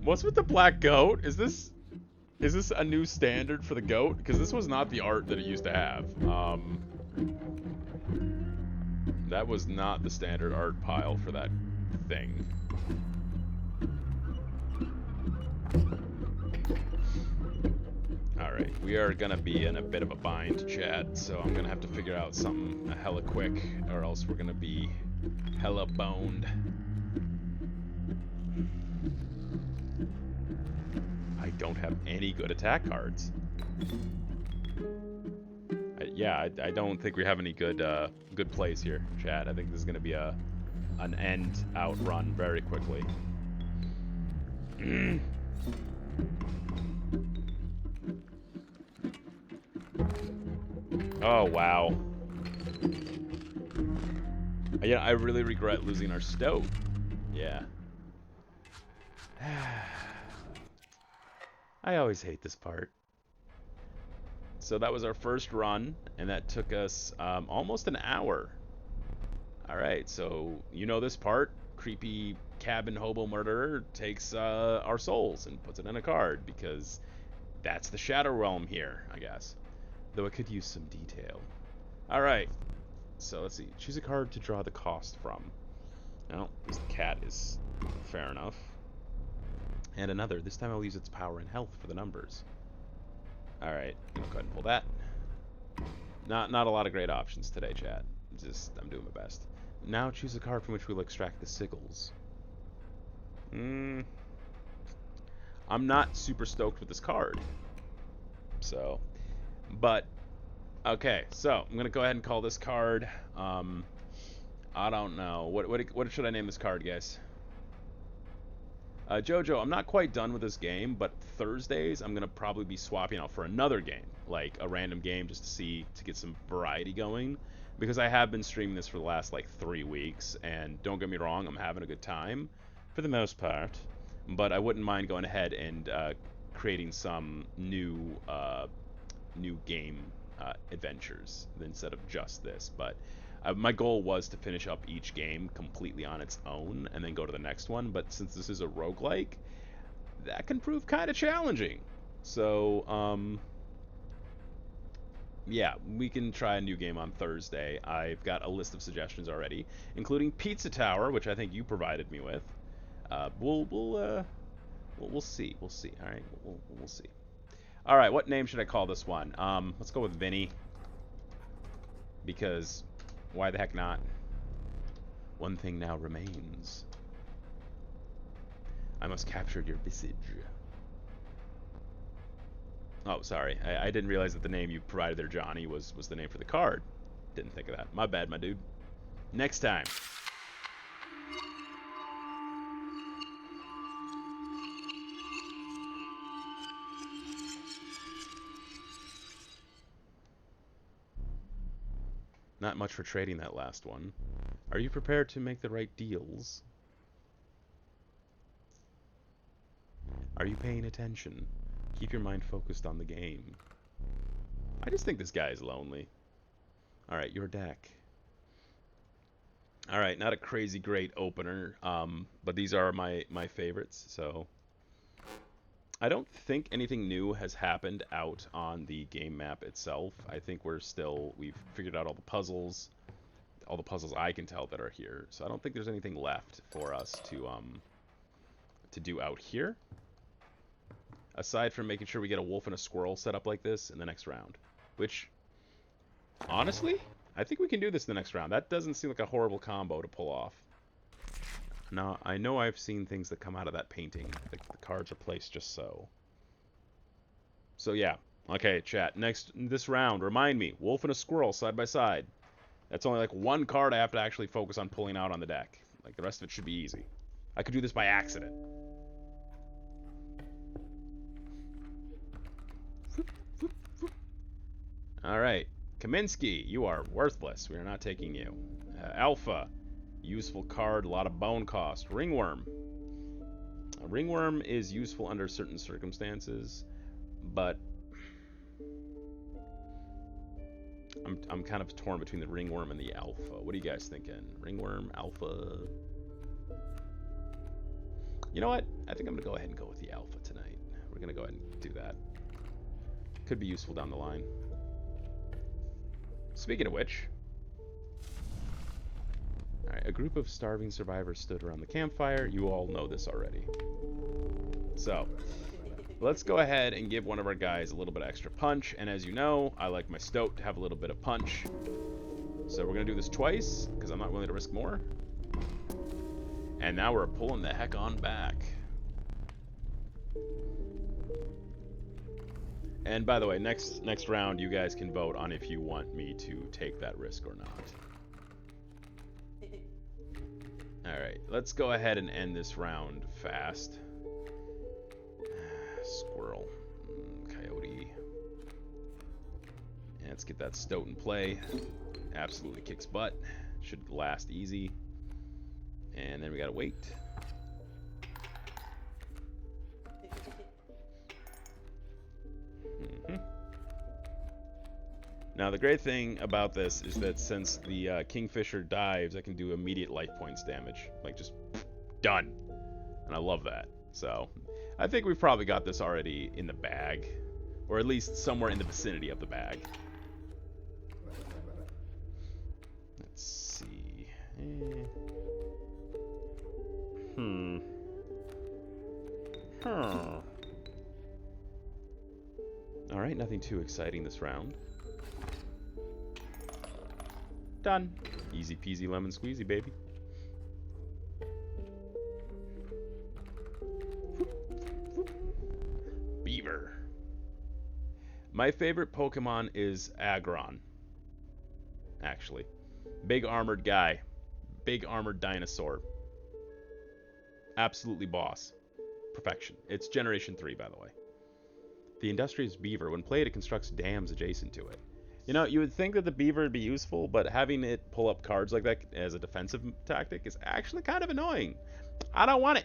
What's with the black goat? Is this a new standard for the goat? Because this was not the art that it used to have. That was not the standard art pile for that thing. Alright, we are gonna be in a bit of a bind, chat, so I'm gonna have to figure out something hella quick, or else we're gonna be hella boned. I don't have any good attack cards. I don't think we have any good plays here, chat. I think this is gonna be an end out run very quickly. Oh, wow. Yeah, I really regret losing our stoat. Yeah. I always hate this part. So that was our first run, and that took us almost an hour. All right, so you know this part. Creepy cabin hobo murderer takes our souls and puts it in a card because that's the Shadow Realm here, I guess. Though it could use some detail. All right, so let's see. Choose a card to draw the cost from. Well, this cat is fair enough. And another. This time I'll use its power and health for the numbers. All right, I'm gonna go ahead and pull that. Not a lot of great options today, chat. I'm doing my best. Now choose a card from which we'll extract the sigils. I'm not super stoked with this card. So, but okay. So I'm gonna go ahead and call this card. I don't know. What should I name this card, guys? Jojo, I'm not quite done with this game, but Thursdays I'm gonna probably be swapping out for another game, like a random game, just to get some variety going. Because I have been streaming this for the last like 3 weeks, and don't get me wrong, I'm having a good time, for the most part. But I wouldn't mind going ahead and creating some new game adventures instead of just this. But my goal was to finish up each game completely on its own and then go to the next one. But since this is a roguelike, that can prove kind of challenging. So, yeah, we can try a new game on Thursday. I've got a list of suggestions already, including Pizza Tower, which I think you provided me with. We'll see. We'll see. All right, we'll see. All right, what name should I call this one? Let's go with Vinny, because why the heck not? One thing now remains. I must capture your visage. Oh, sorry. I didn't realize that the name you provided there, Johnny, was the name for the card. Didn't think of that. My bad, my dude. Next time. Not much for trading that last one. Are you prepared to make the right deals? Are you paying attention? Keep your mind focused on the game. I just think this guy is lonely. Alright, your deck. Alright, not a crazy great opener, but these are my favorites, so... I don't think anything new has happened out on the game map itself. I think we've figured out all the puzzles I can tell that are here. So I don't think there's anything left for us to do out here. Aside from making sure we get a wolf and a squirrel set up like this in the next round. Which, honestly, I think we can do this in the next round. That doesn't seem like a horrible combo to pull off. Now, I know I've seen things that come out of that painting. The cards are placed just so. So, yeah. Okay, chat. This round, remind me. Wolf and a squirrel side by side. That's only like one card I have to actually focus on pulling out on the deck. Like, the rest of it should be easy. I could do this by accident. Alright. Kaminsky, you are worthless. We are not taking you. Alpha. Useful card, a lot of bone cost. Ringworm. A ringworm is useful under certain circumstances, but I'm kind of torn between the ringworm and the alpha. What are you guys thinking? Ringworm, alpha? You know what? I think I'm gonna go ahead and go with the alpha tonight. We're gonna go ahead and do that. Could be useful down the line. Speaking of which, alright, a group of starving survivors stood around the campfire. You all know this already. So, let's go ahead and give one of our guys a little bit of extra punch. And as you know, I like my stoat to have a little bit of punch. So we're going to do this twice, because I'm not willing to risk more. And now we're pulling the heck on back. And by the way, next round, you guys can vote on if you want me to take that risk or not. Alright, let's go ahead and end this round fast. Squirrel. Coyote. And let's get that stoat in play. Absolutely kicks butt. Should last easy. And then we gotta wait. Now the great thing about this is that since the Kingfisher dives, I can do immediate life points damage. Like just done. And I love that. So I think we've probably got this already in the bag. Or at least somewhere in the vicinity of the bag. Let's see. Alright, nothing too exciting this round. Done. Easy peasy lemon squeezy, baby. Beaver. My favorite Pokemon is Aggron. Actually. Big armored guy. Big armored dinosaur. Absolutely boss. Perfection. It's Generation 3, by the way. The industrious beaver, when played, it constructs dams adjacent to it. You know, you would think that the beaver would be useful, but having it pull up cards like that as a defensive tactic is actually kind of annoying. I don't want it.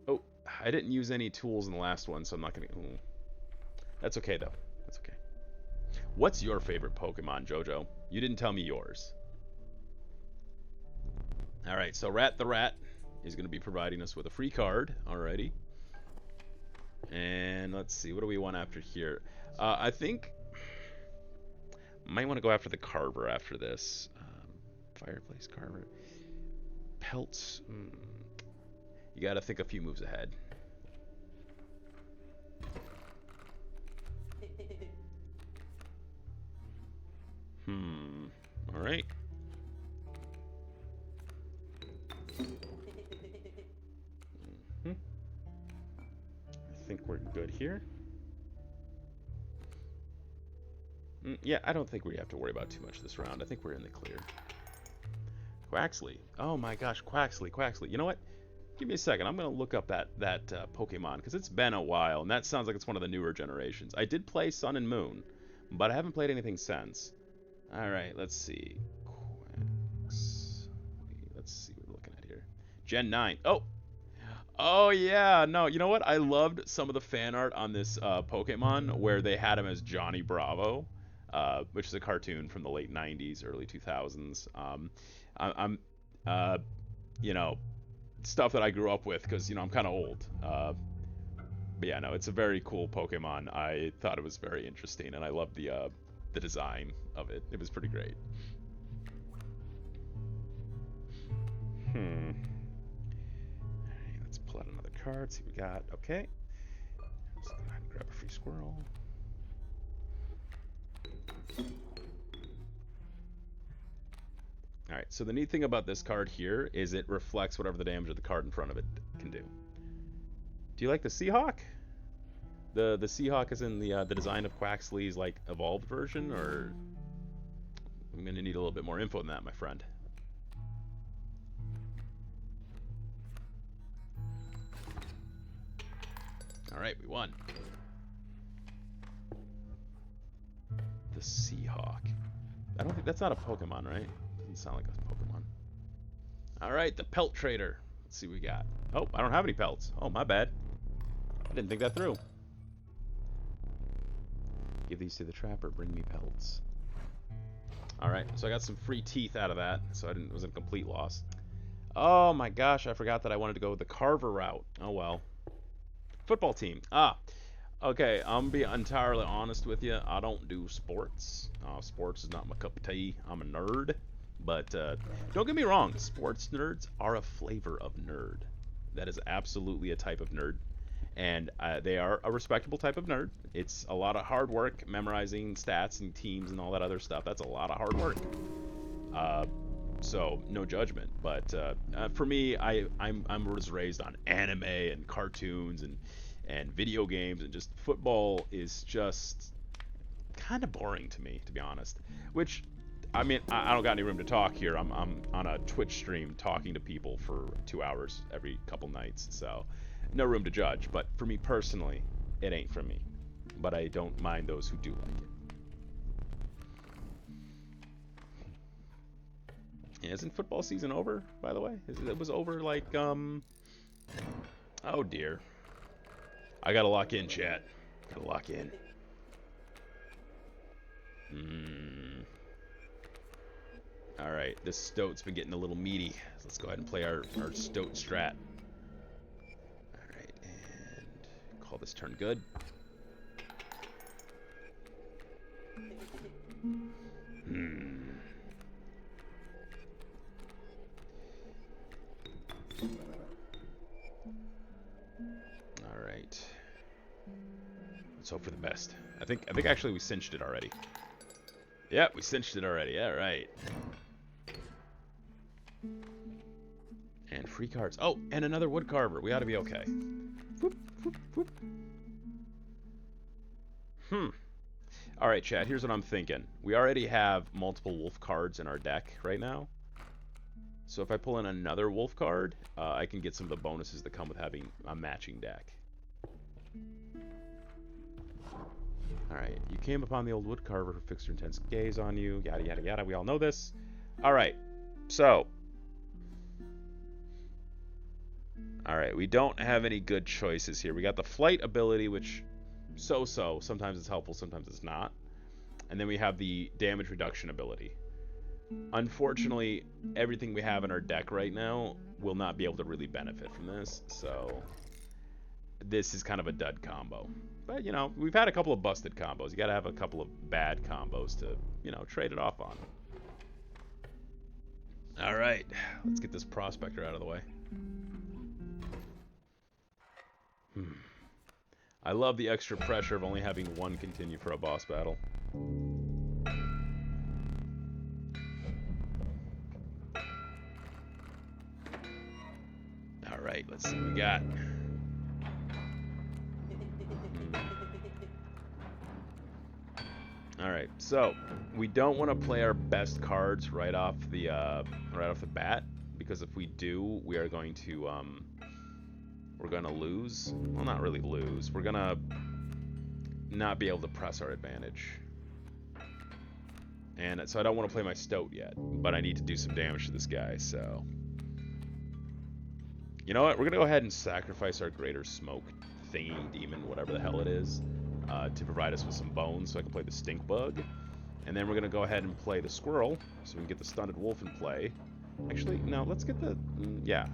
Oh, I didn't use any tools in the last one, so I'm not going to... That's okay, though. That's okay. What's your favorite Pokemon, Jojo? You didn't tell me yours. Alright, so Rat the Rat is going to be providing us with a free card. Alrighty. And let's see, what do we want after here? I think might want to go after the Carver after this. Fireplace Carver. Pelts. You got to think a few moves ahead. Alright. I think we're good here. Yeah, I don't think we have to worry about too much this round. I think we're in the clear. Quaxley. Oh my gosh, Quaxley. You know what? Give me a second. I'm going to look up that Pokemon, because it's been a while, and that sounds like it's one of the newer generations. I did play Sun and Moon, but I haven't played anything since. Alright, let's see. Let's see what we're looking at here. Gen 9. Oh yeah, no, you know what? I loved some of the fan art on this Pokemon where they had him as Johnny Bravo, which is a cartoon from the late 90s, early 2000s. I'm you know, stuff that I grew up with because, you know, I'm kind of old. But yeah, no, it's a very cool Pokemon. I thought it was very interesting, and I loved the design of it. It was pretty great. Alright, let's pull out another card, see what we got. Okay. Let's go ahead and grab a free squirrel. Alright, so the neat thing about this card here is it reflects whatever the damage of the card in front of it can do. Do you like the Seahawk? The Seahawk is in the design of Quaxley's like evolved version, or I'm gonna need a little bit more info than that, my friend. Alright, we won. The Seahawk. I don't think that's not a Pokemon, right? Doesn't sound like a Pokemon. Alright, the Pelt Trader. Let's see what we got. Oh, I don't have any pelts. Oh, my bad. I didn't think that through. Give these to the trapper, bring me pelts. Alright, so I got some free teeth out of that, so it wasn't a complete loss. Oh my gosh, I forgot that I wanted to go with the Carver route. Oh well. Football team. Okay, I'm gonna be entirely honest with you. I don't do sports. Sports is not my cup of tea. I'm a nerd. But don't get me wrong, sports nerds are a flavor of nerd. That is absolutely a type of nerd. And they are a respectable type of nerd. It's a lot of hard work memorizing stats and teams and all that other stuff. That's a lot of hard work. So no judgment. But for me, I was raised on anime and cartoons and video games, and just football is just kind of boring to me, to be honest. Which I mean, I don't got any room to talk here. I'm on a Twitch stream talking to people for 2 hours every couple nights, so no room to judge. But for me personally, it ain't for me. But I don't mind those who do like it. Yeah, isn't football season over, by the way? It was over like, oh dear. I gotta lock in, chat. Gotta lock in. Alright, this stoat's been getting a little meaty. Let's go ahead and play our stoat strat. Alright, and call this turn good. Alright. Let's hope for the best. I think actually we cinched it already. Yep, we cinched it already. Alright. And free cards. Oh, and another wood carver. We ought to be okay. Whoop, whoop, whoop. Alright, chat, here's what I'm thinking. We already have multiple wolf cards in our deck right now. So if I pull in another wolf card, I can get some of the bonuses that come with having a matching deck. Alright, you came upon the old wood carver who fixed her intense gaze on you. Yada, yada, yada. We all know this. Alright, so... Alright, we don't have any good choices here. We got the flight ability, which so-so. Sometimes it's helpful, sometimes it's not. And then we have the damage reduction ability. Unfortunately, everything we have in our deck right now will not be able to really benefit from this. So, this is kind of a dud combo. But, you know, we've had a couple of busted combos. You gotta have a couple of bad combos to, you know, trade it off on. Alright, let's get this prospector out of the way. I love the extra pressure of only having one continue for a boss battle. Alright, let's see what we got. Alright, so we don't want to play our best cards right off the bat, because if we do, we are going to we're gonna lose. Well, not really lose. We're gonna not be able to press our advantage. And so I don't want to play my stoat yet, but I need to do some damage to this guy, so... You know what? We're gonna go ahead and sacrifice our greater smoke thingy demon, whatever the hell it is, to provide us with some bones so I can play the stink bug. And then we're gonna go ahead and play the squirrel, so we can get the stunted wolf in play. Actually, no, let's get the... yeah.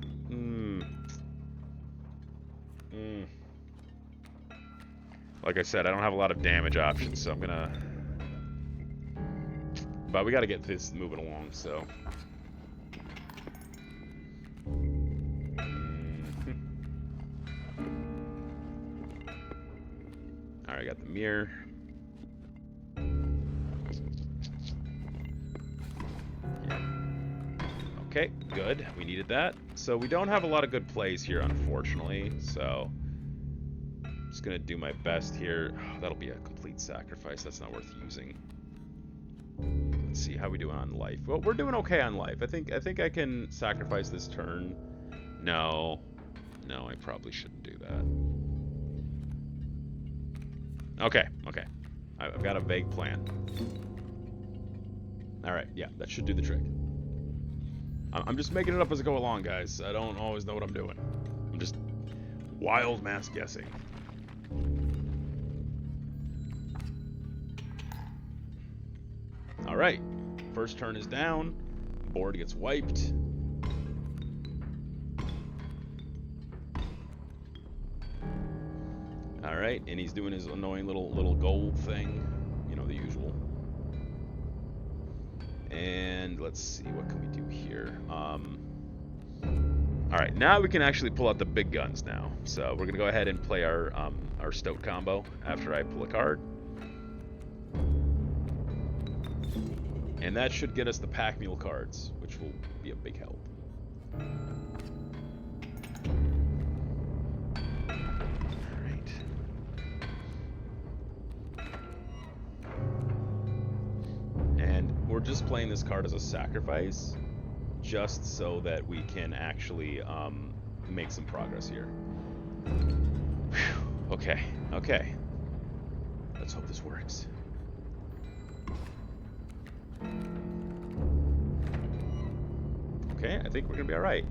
Like I said, I don't have a lot of damage options, so I'm gonna... But we gotta get this moving along, so... Alright, I got the mirror. Yeah. Okay, good. We needed that. So we don't have a lot of good plays here, unfortunately, so... I'm just gonna do my best here. Oh, that'll be a complete sacrifice. That's not worth using. Let's see how we do on life. Well, we're doing okay on life. I think I can sacrifice this turn. No, I probably shouldn't do that. Okay. I've got a vague plan. All right, yeah, that should do the trick. I'm just making it up as I go along, guys. I don't always know what I'm doing. I'm just wild mass guessing. Alright, first turn is down, board gets wiped. Alright, and he's doing his annoying little gold thing, you know, the usual. And let's see, what can we do here? Alright, now we can actually pull out the big guns now. So we're gonna go ahead and play our stoat combo after I pull a card. And that should get us the pack mule cards, which will be a big help. Alright. And we're just playing this card as a sacrifice, just so that we can actually make some progress here. Whew. Okay, okay. Let's hope this works. Okay, I think we're gonna be all right.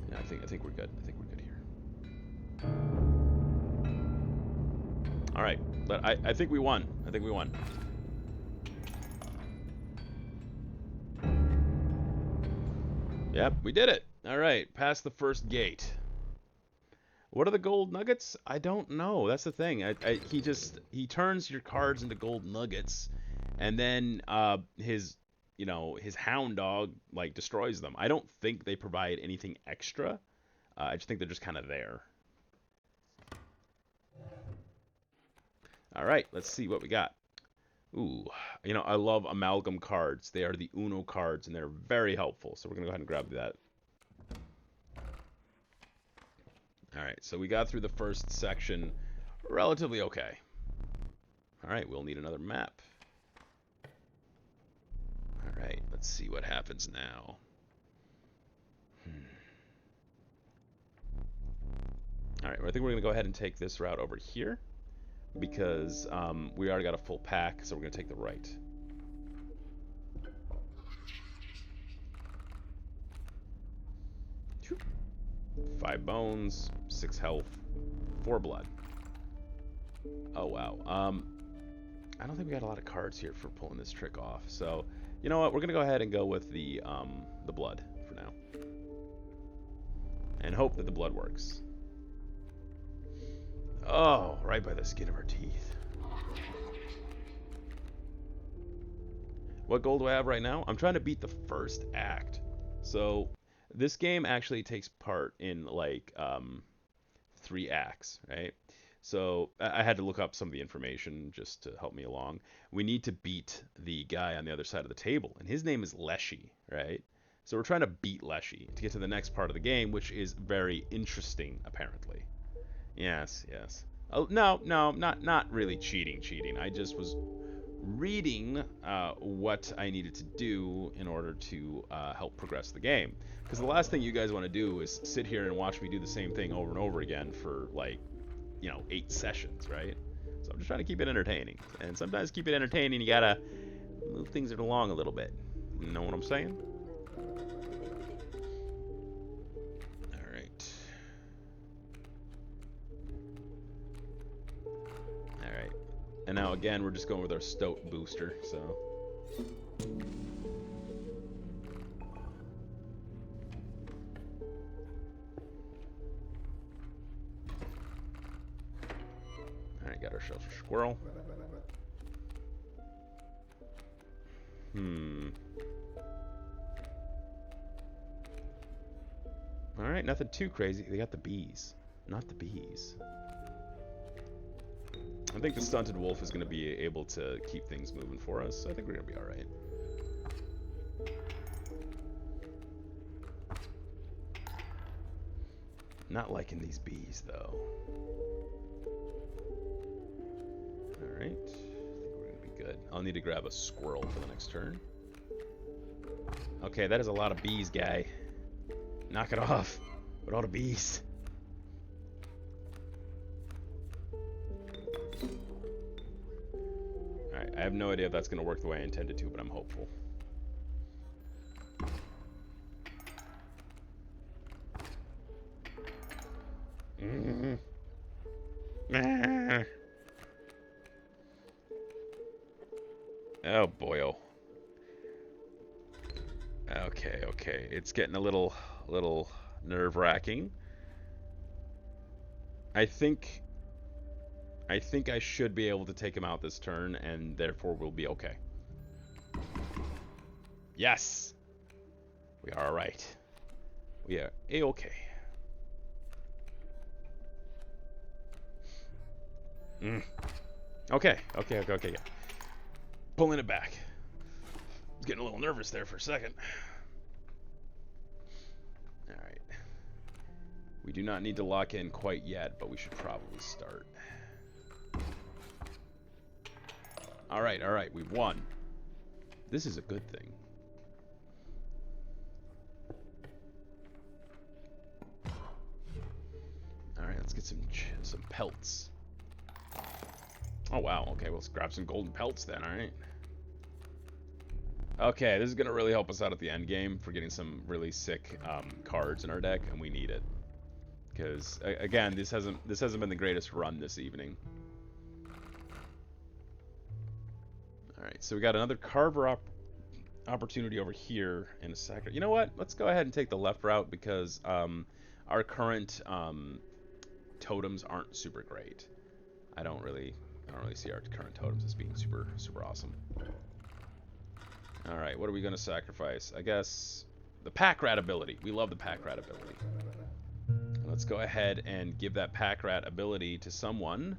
Yeah, I think we're good. I think we're good here. All right, but I think we won. I think we won. Yep, we did it. All right, past the first gate. What are the gold nuggets? I don't know. That's the thing. He turns your cards into gold nuggets, and then his hound dog like destroys them. I don't think they provide anything extra. I just think they're just kind of there. All right, let's see what we got. Ooh, I love amalgam cards. They are the Uno cards, and they're very helpful. So we're gonna go ahead and grab that. All right, so we got through the first section relatively okay. All right, we'll need another map. All right, let's see what happens now. All right, I think we're going to go ahead and take this route over here because we already got a full pack, so we're going to take the right. Whew. 5 bones, 6 health, 4 blood. Oh, wow. I don't think we got a lot of cards here for pulling this trick off. So, you know what? We're going to go ahead and go with the blood for now. And hope that the blood works. Oh, right by the skin of our teeth. What gold do I have right now? I'm trying to beat the first act. So, this game actually takes part in, like, 3 acts, right? So, I had to look up some of the information just to help me along. We need to beat the guy on the other side of the table, and his name is Leshy, right? So, we're trying to beat Leshy to get to the next part of the game, which is very interesting, apparently. Yes, yes. Oh, no, not really cheating. I just was reading what I needed to do in order to help progress the game. Because the last thing you guys want to do is sit here and watch me do the same thing over and over again for, like, 8 sessions, right? So I'm just trying to keep it entertaining. And sometimes keep it entertaining, you gotta move things along a little bit. You know what I'm saying? Alright. Alright. And now again, we're just going with our Stoat booster, so... Alright, got ourselves a squirrel. Alright, nothing too crazy. They got the bees. Not the bees. I think the stunted wolf is going to be able to keep things moving for us. So I think we're going to be alright. Not liking these bees, though. Alright. I think we're going to be good. I'll need to grab a squirrel for the next turn. Okay, that is a lot of bees, guy. Knock it off with all the bees. Alright, I have no idea if that's going to work the way I intended to, but I'm hopeful. Oh boy, oh. Okay. It's getting a little nerve-wracking. I think I should be able to take him out this turn, and therefore we'll be okay. Yes! We are alright. We are A-okay. Okay. Pulling it back. I was getting a little nervous there for a second. Alright. We do not need to lock in quite yet, but we should probably start. Alright, we've won. This is a good thing. Alright, let's get some pelts. Oh wow, okay, let's grab some golden pelts then, alright. Okay, this is going to really help us out at the end game for getting some really sick cards in our deck, and we need it. Because, again, this hasn't been the greatest run this evening. Alright, so we got another Carver opportunity over here in a second. You know what? Let's go ahead and take the left route because our current totems aren't super great. I don't really see our current totems as being super awesome. Alright, what are we going to sacrifice? I guess the pack rat ability. We love the pack rat ability. Let's go ahead and give that pack rat ability to someone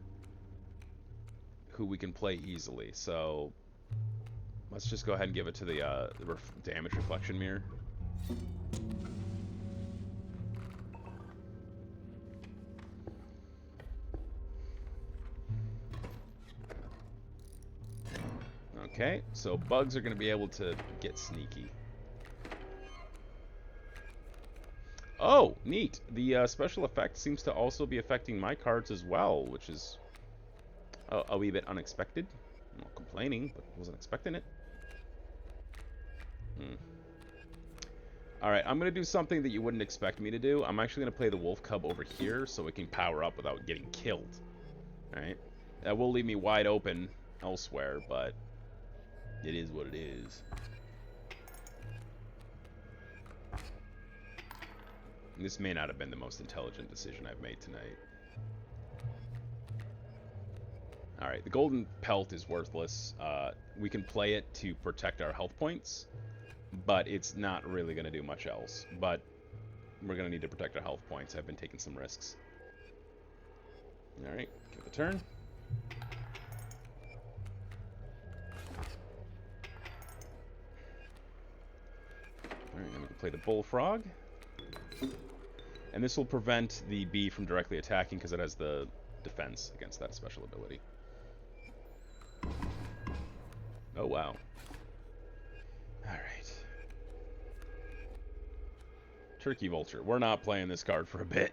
who we can play easily. So let's just go ahead and give it to the damage reflection mirror. Okay, so bugs are going to be able to get sneaky. Oh, neat. The special effect seems to also be affecting my cards as well, which is a wee bit unexpected. I'm not complaining, but wasn't expecting it. Alright, I'm going to do something that you wouldn't expect me to do. I'm actually going to play the Wolf Cub over here so it can power up without getting killed. Alright? That will leave me wide open elsewhere, but it is what it is. This may not have been the most intelligent decision I've made tonight. Alright, the golden pelt is worthless. We can play it to protect our health points, but it's not really going to do much else. But we're going to need to protect our health points. I've been taking some risks. Alright, give it a turn. Alright, then we can play the bullfrog. And this will prevent the bee from directly attacking because it has the defense against that special ability. Oh, wow. Alright. Turkey Vulture. We're not playing this card for a bit.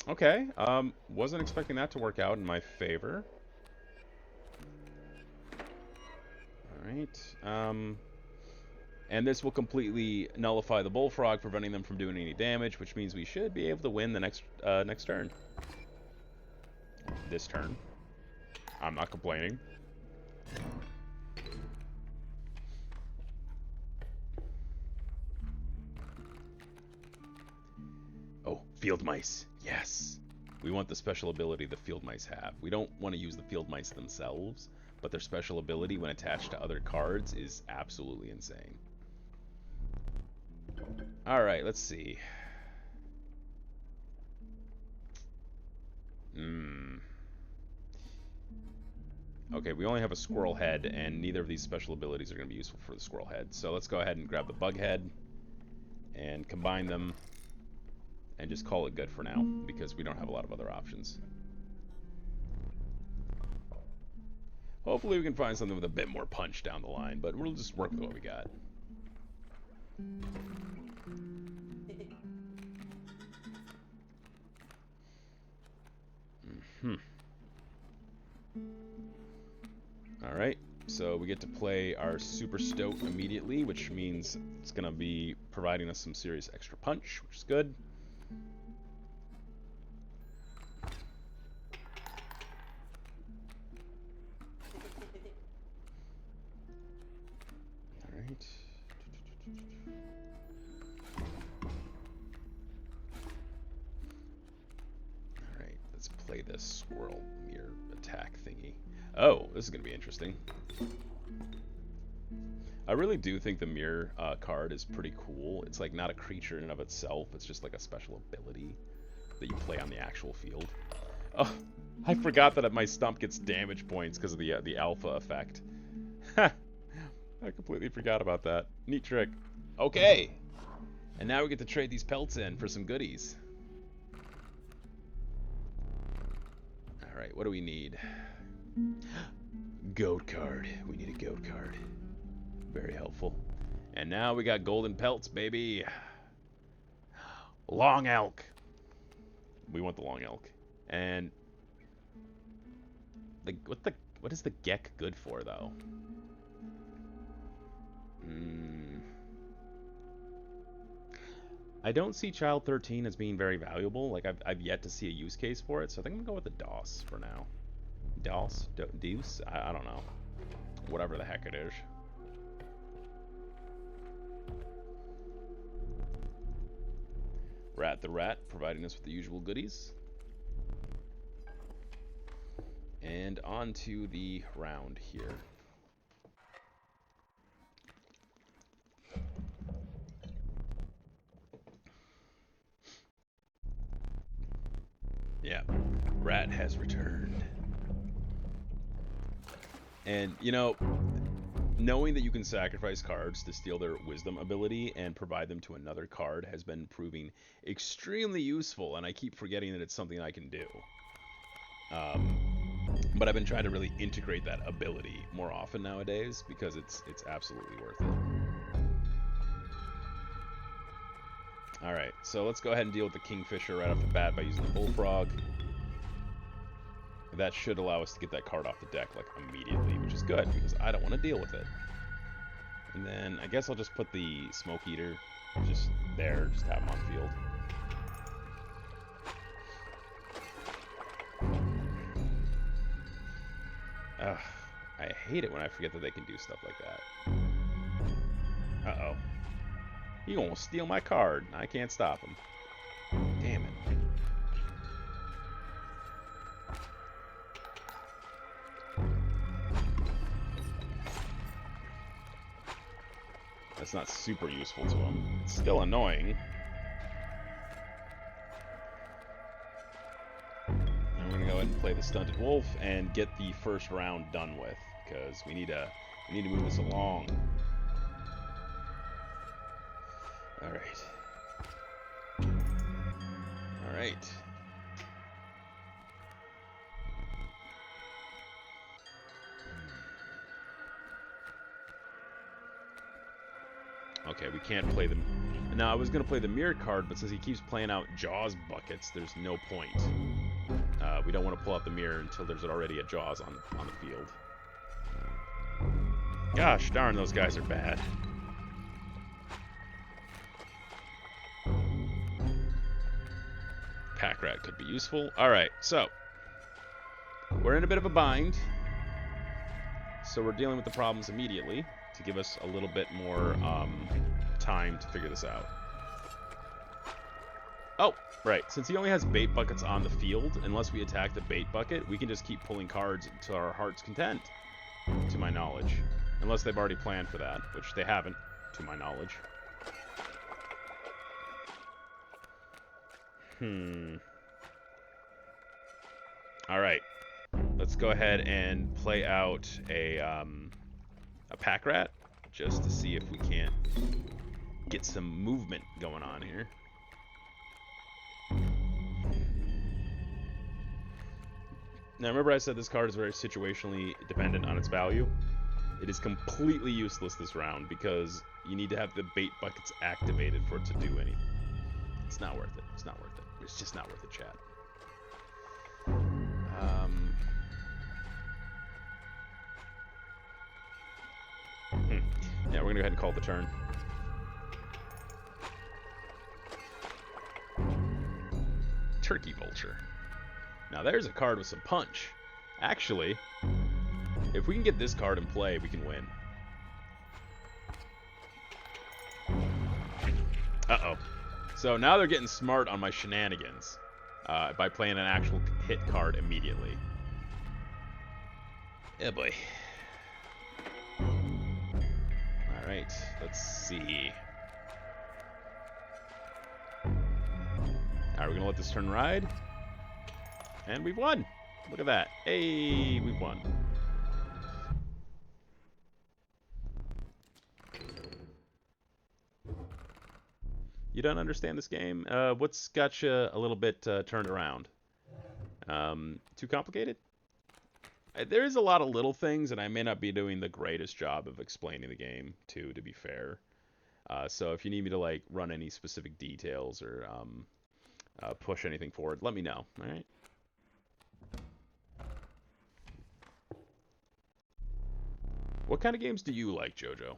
Okay. Wasn't expecting that to work out in my favor. Alright. And this will completely nullify the bullfrog, preventing them from doing any damage, which means we should be able to win the next turn. This turn. I'm not complaining. Oh, field mice. Yes. We want the special ability the field mice have. We don't want to use the field mice themselves, but their special ability when attached to other cards is absolutely insane. Alright, let's see. Okay, we only have a squirrel head, and neither of these special abilities are going to be useful for the squirrel head. So let's go ahead and grab the bug head and combine them and just call it good for now, because we don't have a lot of other options. Hopefully we can find something with a bit more punch down the line, but we'll just work with what we got. Alright, so we get to play our Super Stoat immediately, which means it's going to be providing us some serious extra punch, which is good. Alright. Alright, let's play this squirrel mirror attack thingy. Oh, this is going to be interesting. I really do think the mirror card is pretty cool. It's like not a creature in and of itself. It's just like a special ability that you play on the actual field. Oh, I forgot that my stump gets damage points because of the alpha effect. Ha! I completely forgot about that. Neat trick. Okay. And now we get to trade these pelts in for some goodies. Alright, what do we need? Goat card. We need a goat card. Very helpful. And now we got golden pelts, baby. Long elk. We want the long elk. And what is the Gek good for though? I don't see Child 13 as being very valuable. Like I've yet to see a use case for it, so I think I'm gonna go with the DOS for now. DOS? Deuce? I don't know. Whatever the heck it is. Rat the Rat, providing us with the usual goodies. And on to the round here. Yeah, Rat has returned. And, you know, knowing that you can sacrifice cards to steal their wisdom ability and provide them to another card has been proving extremely useful, and I keep forgetting that it's something I can do. But I've been trying to really integrate that ability more often nowadays because it's absolutely worth it. Alright, so let's go ahead and deal with the Kingfisher right off the bat by using the Bullfrog. That should allow us to get that card off the deck, like, immediately, which is good, because I don't want to deal with it. And then, I guess I'll just put the Smoke Eater just there, just have him on field. Ugh, I hate it when I forget that they can do stuff like that. Uh-oh. He almost steal my card. I can't stop him. Damn it. That's not super useful to him. It's still annoying. I'm gonna go ahead and play the Stunted Wolf and get the first round done with, because we need to move this along. Alright. Alright. Okay, we can't play them. Now, I was going to play the Mirror card, but since he keeps playing out Jaws buckets, there's no point. We don't want to pull out the Mirror until there's already a Jaws on the field. Gosh darn, those guys are bad. Pack Rat could be useful. Alright, so we're in a bit of a bind. So we're dealing with the problems immediately to give us a little bit more time to figure this out. Oh, right. Since he only has bait buckets on the field, unless we attack the bait bucket, we can just keep pulling cards to our heart's content, to my knowledge. Unless they've already planned for that, which they haven't, to my knowledge. Alright. Let's go ahead and play out a Pack Rat, just to see if we can't get some movement going on here. Now, remember I said this card is very situationally dependent on its value? It is completely useless this round, because you need to have the bait buckets activated for it to do anything. It's not worth it. It's not worth it. It's just not worth it, chat. Yeah, we're gonna go ahead and call it the turn. Turkey Vulture. Now there's a card with some punch. Actually, if we can get this card in play, we can win. Uh-oh. So now they're getting smart on my shenanigans by playing an actual hit card immediately. Yeah, boy. Alright, let's see. Alright, we're gonna let this turn ride. And we've won! Look at that. Hey, we've won. You don't understand this game? What's got you a little bit turned around? Too complicated? There is a lot of little things, and I may not be doing the greatest job of explaining the game, too, to be fair. So if you need me to like run any specific details or push anything forward, let me know. All right. What kind of games do you like, Jojo?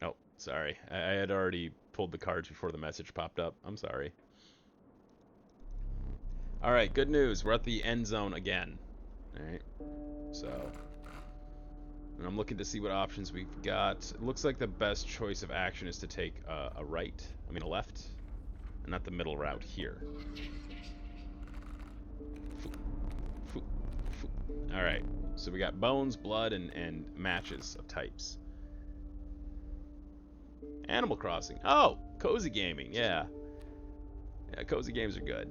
Oh, sorry. I had already pulled the cards before the message popped up. I'm sorry. All right, good news. We're at the end zone again. All right. So, and I'm looking to see what options we've got. It looks like the best choice of action is to take a left, and not the middle route here. All right. So we got bones, blood, and matches of types. Animal Crossing. Oh, cozy gaming. Yeah. Yeah, cozy games are good.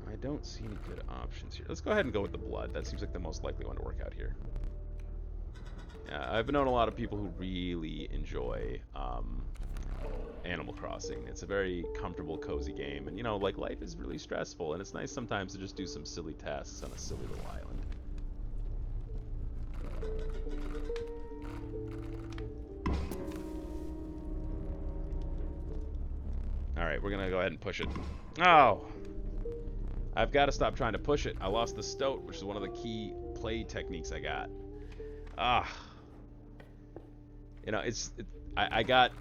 I don't see any good options here. Let's go ahead and go with the blood. That seems like the most likely one to work out here. Yeah, I've known a lot of people who really enjoy Animal Crossing. It's a very comfortable, cozy game. And, you know, like, life is really stressful, and it's nice sometimes to just do some silly tasks on a silly little island. Alright, we're gonna go ahead and push it. Oh! I've got to stop trying to push it. I lost the stoat, which is one of the key play techniques I got. Ah. You know, I got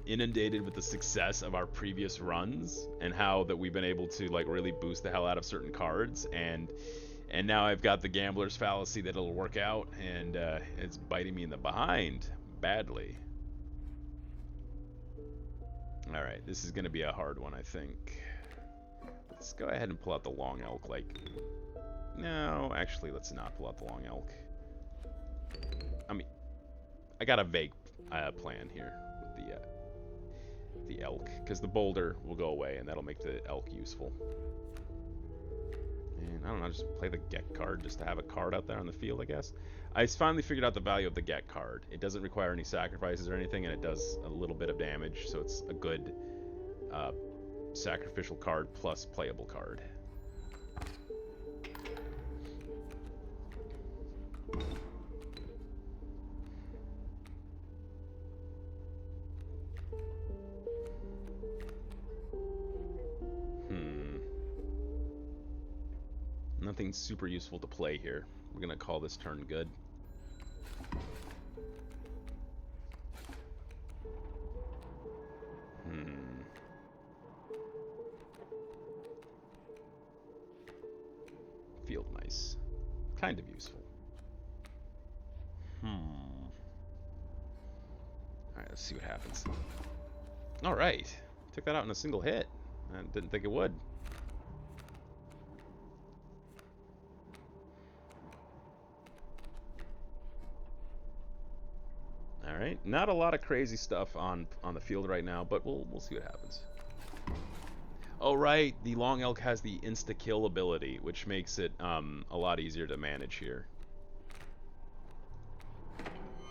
inundated with the success of our previous runs and how that we've been able to like really boost the hell out of certain cards, and now I've got the gambler's fallacy that it'll work out, and it's biting me in the behind badly. All right, this is going to be a hard one, I think. Let's go ahead and pull out the long elk. Like, no, actually, let's not pull out the long elk. I mean, I got a vague plan here with the elk, because the boulder will go away, and that'll make the elk useful. And I don't know, just play the get card just to have a card out there on the field, I guess. I finally figured out the value of the get card. It doesn't require any sacrifices or anything, and it does a little bit of damage, so it's a good sacrificial card plus playable card. Nothing super useful to play here. We're gonna call this turn good. Field mice. Kind of useful. Alright, let's see what happens. Alright. Took that out in a single hit. I didn't think it would. Alright. Not a lot of crazy stuff on the field right now, but we'll see what happens. Oh, right. The long elk has the insta-kill ability, which makes it a lot easier to manage here.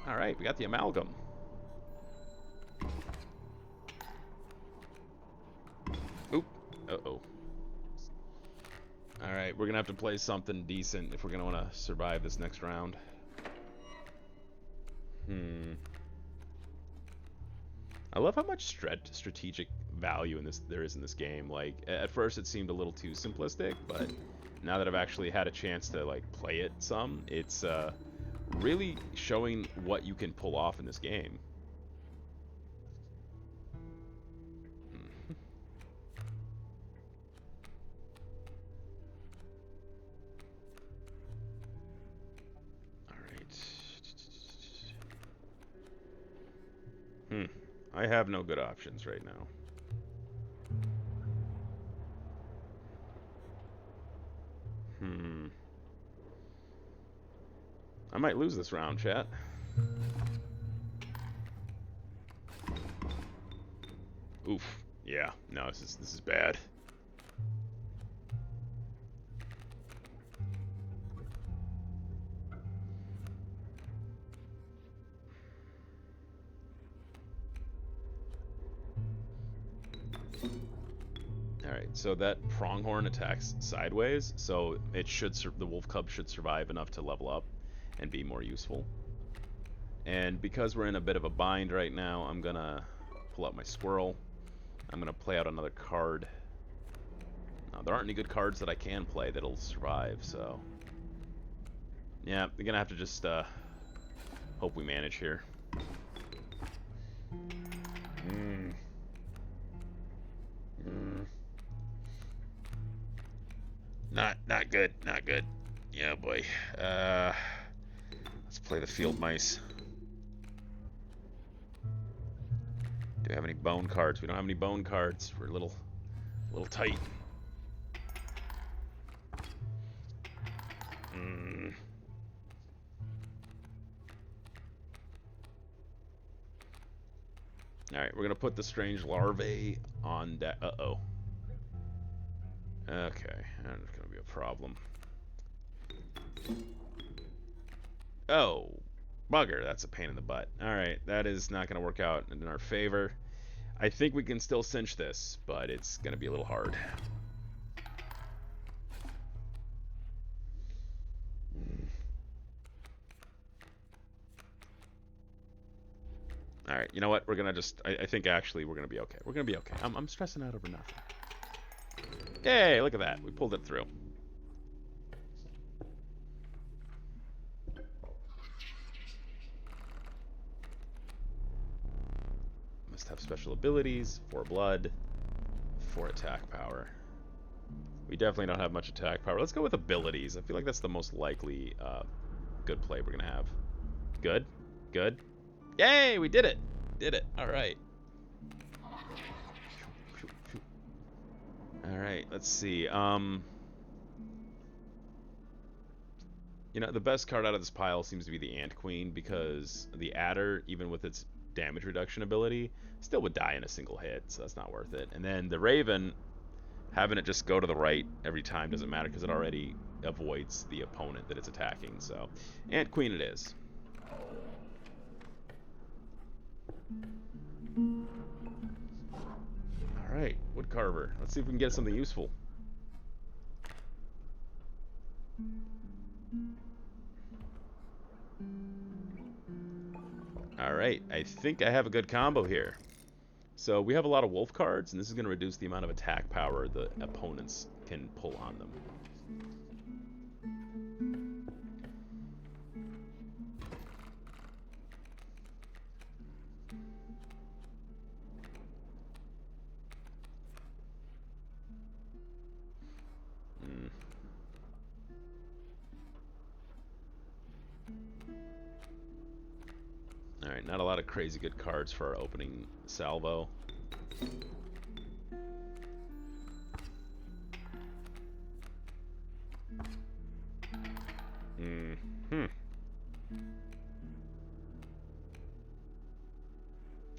Alright, we got the amalgam. Oop. Uh-oh. Alright, we're going to have to play something decent if we're going to want to survive this next round. I love how much strategic value there is in this game. Like, at first it seemed a little too simplistic, but now that I've actually had a chance to like play it some, it's really showing what you can pull off in this game. Alright. I have no good options right now. I might lose this round, chat. No, this is bad. Alright, so that pronghorn attacks sideways, so it should the wolf cub should survive enough to level up and be more useful. And because we're in a bit of a bind right now, I'm gonna pull out my squirrel. I'm gonna play out another card. There aren't any good cards that I can play that'll survive, so yeah, we're gonna have to just hope we manage here. Not good, not good. Yeah, boy. Let's play the field mice. Do we have any bone cards? We don't have any bone cards. We're a little tight. Alright, we're gonna put the strange larvae on that. Uh-oh. Okay, that's gonna be a problem. Oh, bugger, that's a pain in the butt. Alright, that is not gonna work out in our favor. I think we can still cinch this, but it's gonna be a little hard. Alright, you know what? We're gonna just... I think actually we're gonna be okay. We're gonna be okay. I'm stressing out over nothing. Yay, look at that. We pulled it through. Must have special abilities, 4 blood, 4 attack power. We definitely don't have much attack power. Let's go with abilities. I feel like that's the most likely good play we're gonna have. Good? Good? Yay, we did it! Did it. Alright. Alright, let's see. You know, the best card out of this pile seems to be the Ant Queen, because the Adder, even with its damage reduction ability, still would die in a single hit, so that's not worth it. And then the Raven, having it just go to the right every time doesn't matter, because it already avoids the opponent that it's attacking. So, Ant Queen it is. Alright, Wood Carver. Let's see if we can get something useful. Alright, I think I have a good combo here. So we have a lot of wolf cards, and this is going to reduce the amount of attack power the opponents can pull on them. Alright, not a lot of crazy good cards for our opening salvo.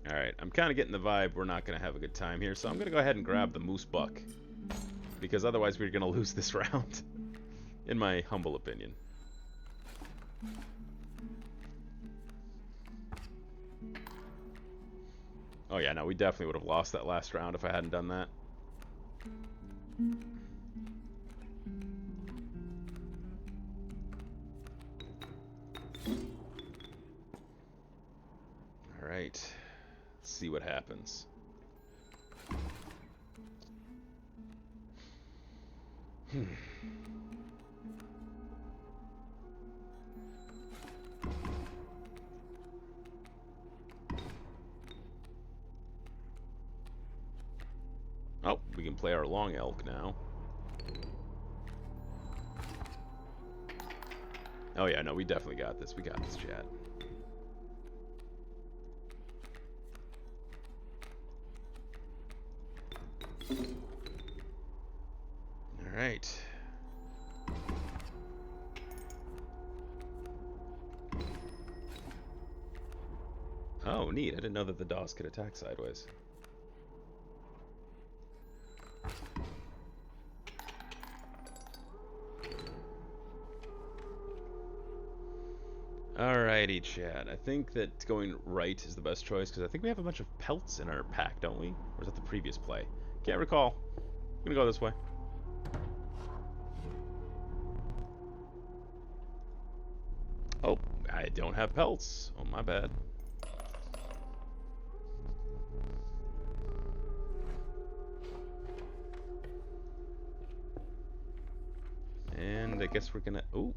Alright, I'm kind of getting the vibe we're not going to have a good time here, so I'm going to go ahead and grab the Moose Buck, because otherwise we're going to lose this round, in my humble opinion. Oh yeah, no, we definitely would have lost that last round if I hadn't done that. Alright, let's see what happens. Oh, we can play our long elk now. Oh yeah, no, we definitely got this. We got this, chat. Alright. Oh, neat. I didn't know that the DOS could attack sideways. Alrighty, Chad. I think that going right is the best choice because I think we have a bunch of pelts in our pack, don't we? Or is that the previous play? Can't recall. I'm gonna go this way. Oh, I don't have pelts. Oh, my bad. And I guess we're gonna... Ooh,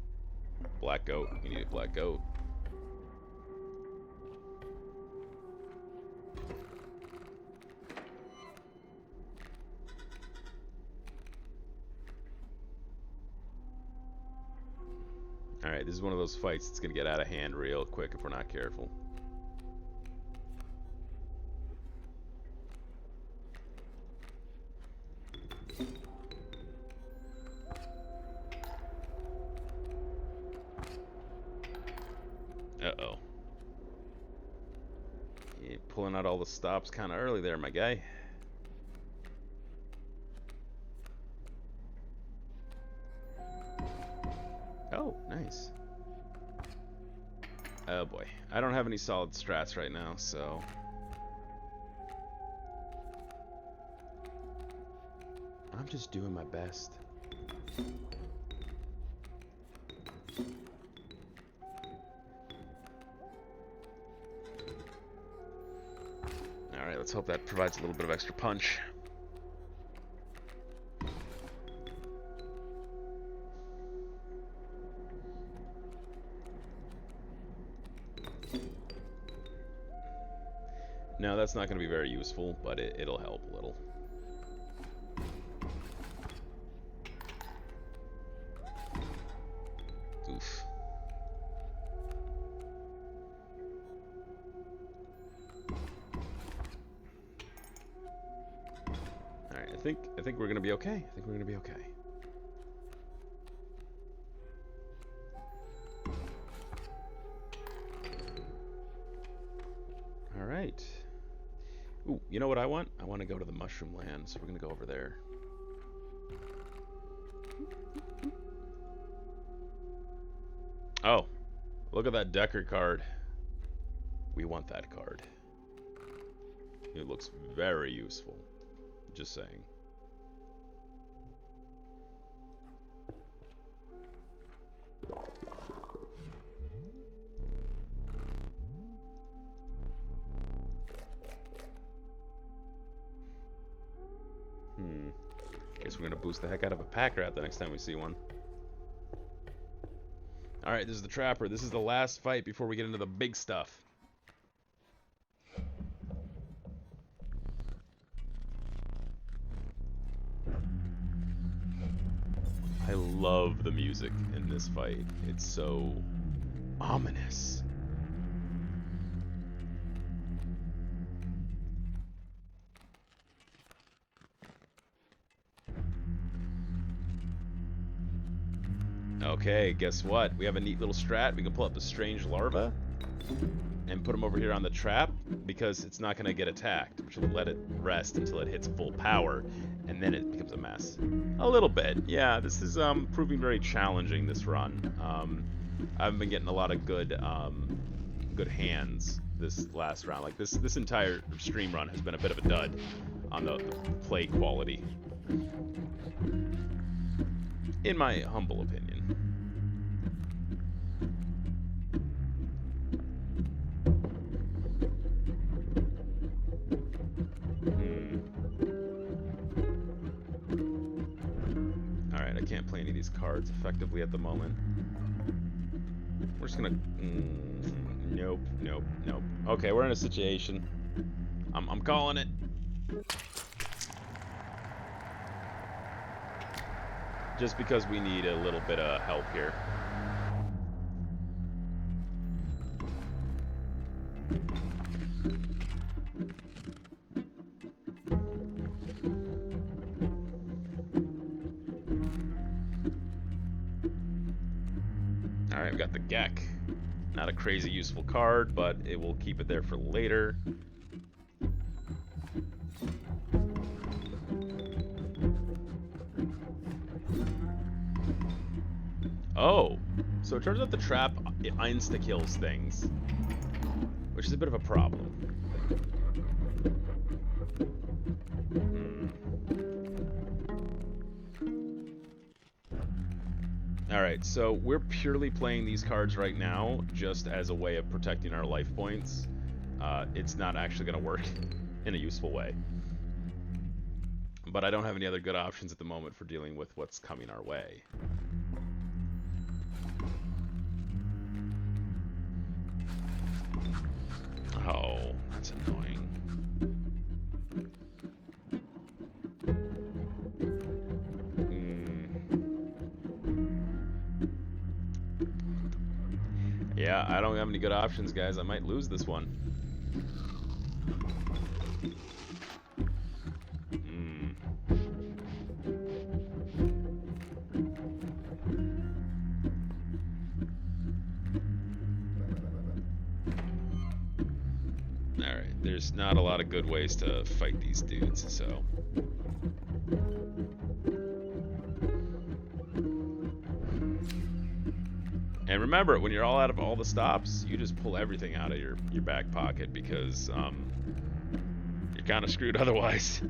black goat. We need a black goat. Alright, this is one of those fights that's gonna get out of hand real quick if we're not careful. Uh-oh. You're pulling out all the stops kind of early there, my guy. Oh, nice. Oh boy. I don't have any solid strats right now, so... I'm just doing my best. Alright, let's hope that provides a little bit of extra punch. No, that's not going to be very useful, but it'll help a little. Oof. Alright, I think we're going to be okay. I think we're going to be okay. Alright. Ooh, you know what I want? I want to go to the Mushroom Land, so we're going to go over there. Oh, look at that Decker card. We want that card. It looks very useful. Just saying. Guess we're gonna boost the heck out of a pack rat the next time we see one. Alright, this is the Trapper. This is the last fight before we get into the big stuff. I love the music in this fight. It's so ominous. Okay, guess what? We have a neat little strat. We can pull up the strange larva and put him over here on the trap because it's not going to get attacked, which will let it rest until it hits full power, and then it becomes a mess. A little bit. Yeah, this is proving very challenging, this run. I haven't been getting a lot of good hands this last round. Like, this entire stream run has been a bit of a dud on the play quality, in my humble opinion. Alright, I can't play any of these cards effectively at the moment. We're just gonna... nope, nope, nope. Okay, we're in a situation. I'm calling it. Just because we need a little bit of help here. Alright, we got the Gek. Not a crazy useful card, but it will keep it there for later. Oh, so it turns out the trap it insta-kills things, which is a bit of a problem. Alright, so we're purely playing these cards right now just as a way of protecting our life points. It's not actually going to work in a useful way. But I don't have any other good options at the moment for dealing with what's coming our way. Oh, that's annoying. Yeah, I don't have any good options, guys. I might lose this one. Alright, there's not a lot of good ways to fight these dudes, so... And remember, when you're all out of all the stops, you just pull everything out of your back pocket because you're kind of screwed otherwise.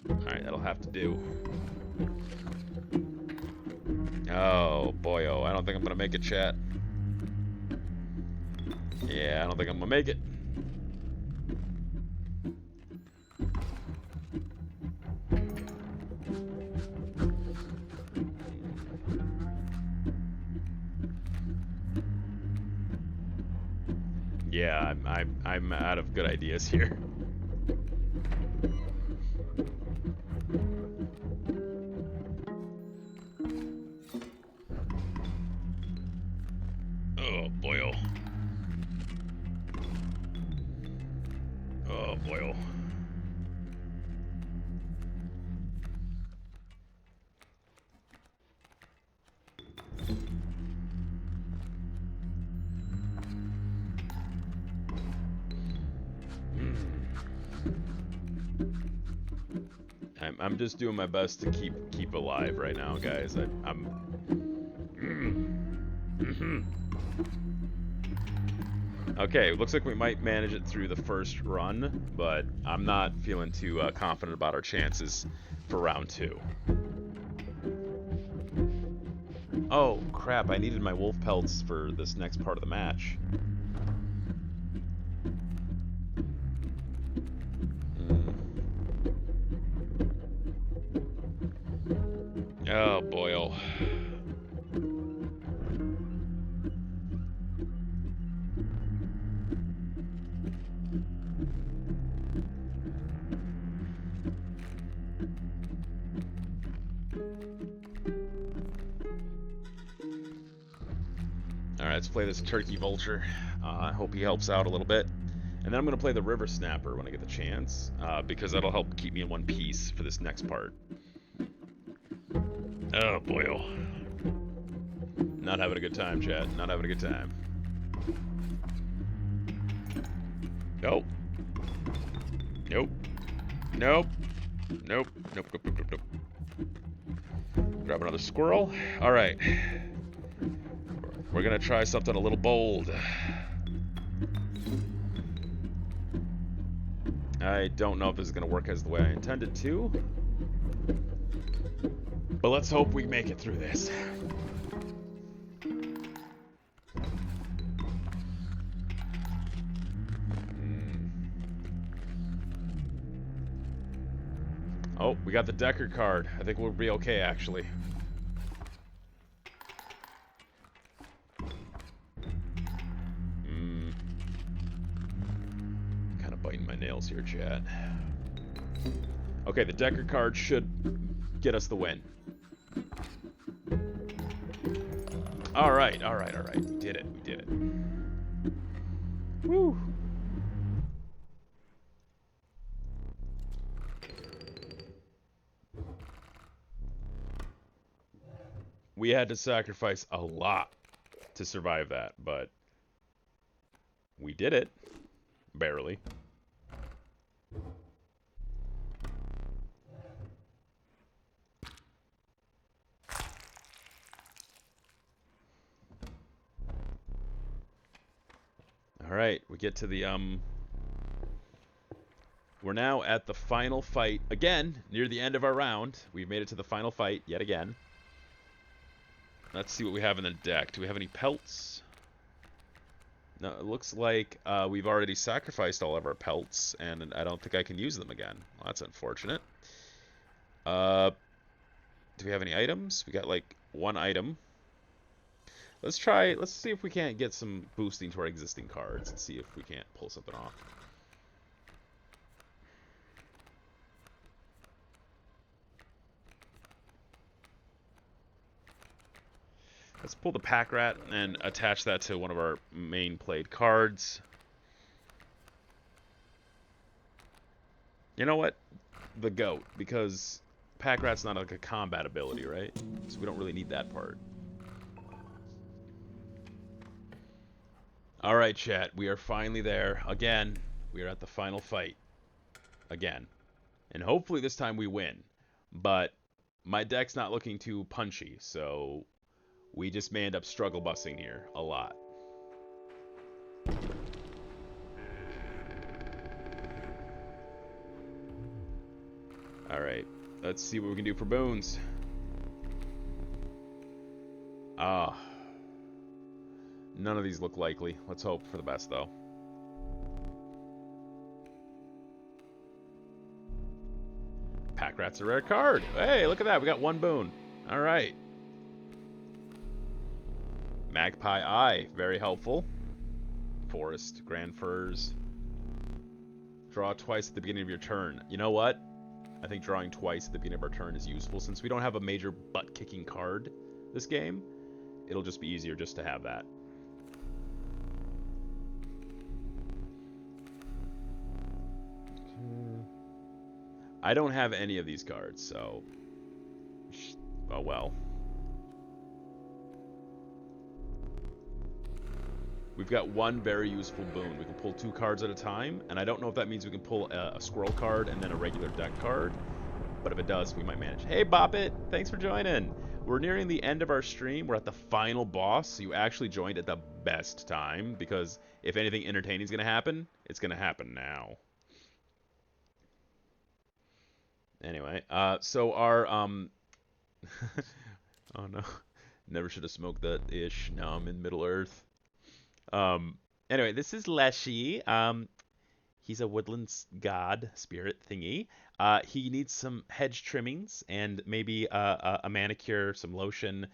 Alright, that'll have to do. Oh, boyo. I don't think I'm gonna make it, chat. Yeah, I don't think I'm gonna make it. Yeah, I'm out of good ideas here. Oh boyo. Oh boyo. I'm just doing my best to keep alive right now, guys. I'm Okay, looks like we might manage it through the first run, but I'm not feeling too confident about our chances for round 2. Oh, crap, I needed my wolf pelts for this next part of the match. Oh, boy. Alright, let's play this Turkey Vulture. I hope he helps out a little bit. And then I'm going to play the River Snapper when I get the chance, because that'll help keep me in one piece for this next part. Oh, boy. Not having a good time, chat. Not having a good time. Nope. Nope. Nope. Nope. Nope. Nope. Nope. Nope. Grab another squirrel. Alright. We're gonna try something a little bold. I don't know if this is gonna work as the way I intended to. But let's hope we make it through this. Oh, we got the Decker card. I think we'll be okay, actually. Kind of biting my nails here, chat. Okay, the Decker card should get us the win. Alright. We did it. Woo! We had to sacrifice a lot to survive that, but we did it. Barely. Alright, we get to the, we're now at the final fight. Again, near the end of our round. We've made it to the final fight, yet again. Let's see what we have in the deck. Do we have any pelts? No, it looks like we've already sacrificed all of our pelts, and I don't think I can use them again. Well, that's unfortunate. Do we have any items? We got, like, one item. Let's see if we can't get some boosting to our existing cards and see if we can't pull something off. Let's pull the Pack Rat and attach that to one of our main played cards. You know what? The Goat, because Pack Rat's not like a combat ability, right? So we don't really need that part. Alright, chat. We are finally there. Again, we are at the final fight. Again. And hopefully this time we win. But my deck's not looking too punchy, so we just may end up struggle busing here a lot. Alright. Let's see what we can do for boons. None of these look likely. Let's hope for the best, though. Pack Rat's a rare card. Hey, look at that. We got one boon. All right. Magpie Eye. Very helpful. Forest. Grand Firs. Draw twice at the beginning of your turn. You know what? I think drawing twice at the beginning of our turn is useful. Since we don't have a major butt-kicking card this game, it'll just be easier just to have that. I don't have any of these cards, so... oh well. We've got one very useful boon. We can pull 2 cards at a time, and I don't know if that means we can pull a squirrel card and then a regular deck card, but if it does, we might manage. Hey, Bop It! Thanks for joining! We're nearing the end of our stream. We're at the final boss, so you actually joined at the best time, because if anything entertaining is going to happen, it's going to happen now. Anyway, so our, oh no, never should have smoked that ish. Now I'm in Middle Earth. Anyway, this is Leshy. He's a woodland god spirit thingy. He needs some hedge trimmings and maybe a manicure, some lotion,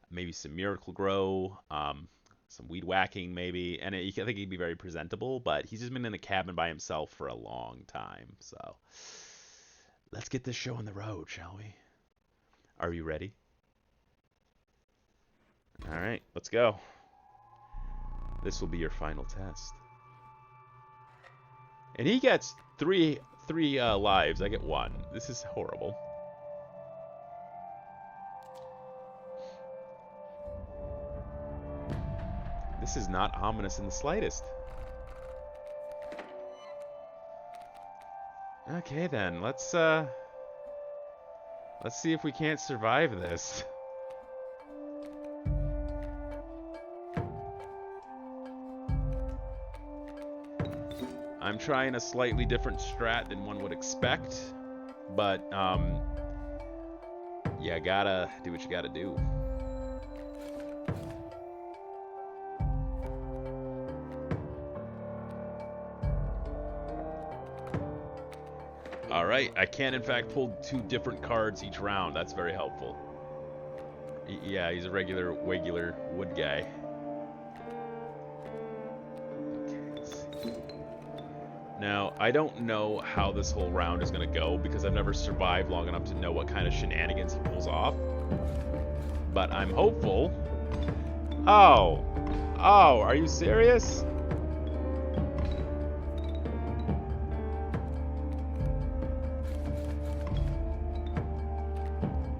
maybe some Miracle Grow, some weed whacking maybe. And I think he'd be very presentable, but he's just been in a cabin by himself for a long time, so... let's get this show on the road, shall we? Are you ready? Alright, let's go. This will be your final test. And he gets three lives. I get 1. This is horrible. This is not ominous in the slightest. Okay then, let's see if we can't survive this. I'm trying a slightly different strat than one would expect, but yeah, gotta do what you gotta do. Alright, I can in fact pull 2 different cards each round. That's very helpful. Yeah, he's a regular wood guy. Okay, let's see. Now, I don't know how this whole round is going to go because I've never survived long enough to know what kind of shenanigans he pulls off. But I'm hopeful. Oh! Oh, are you serious?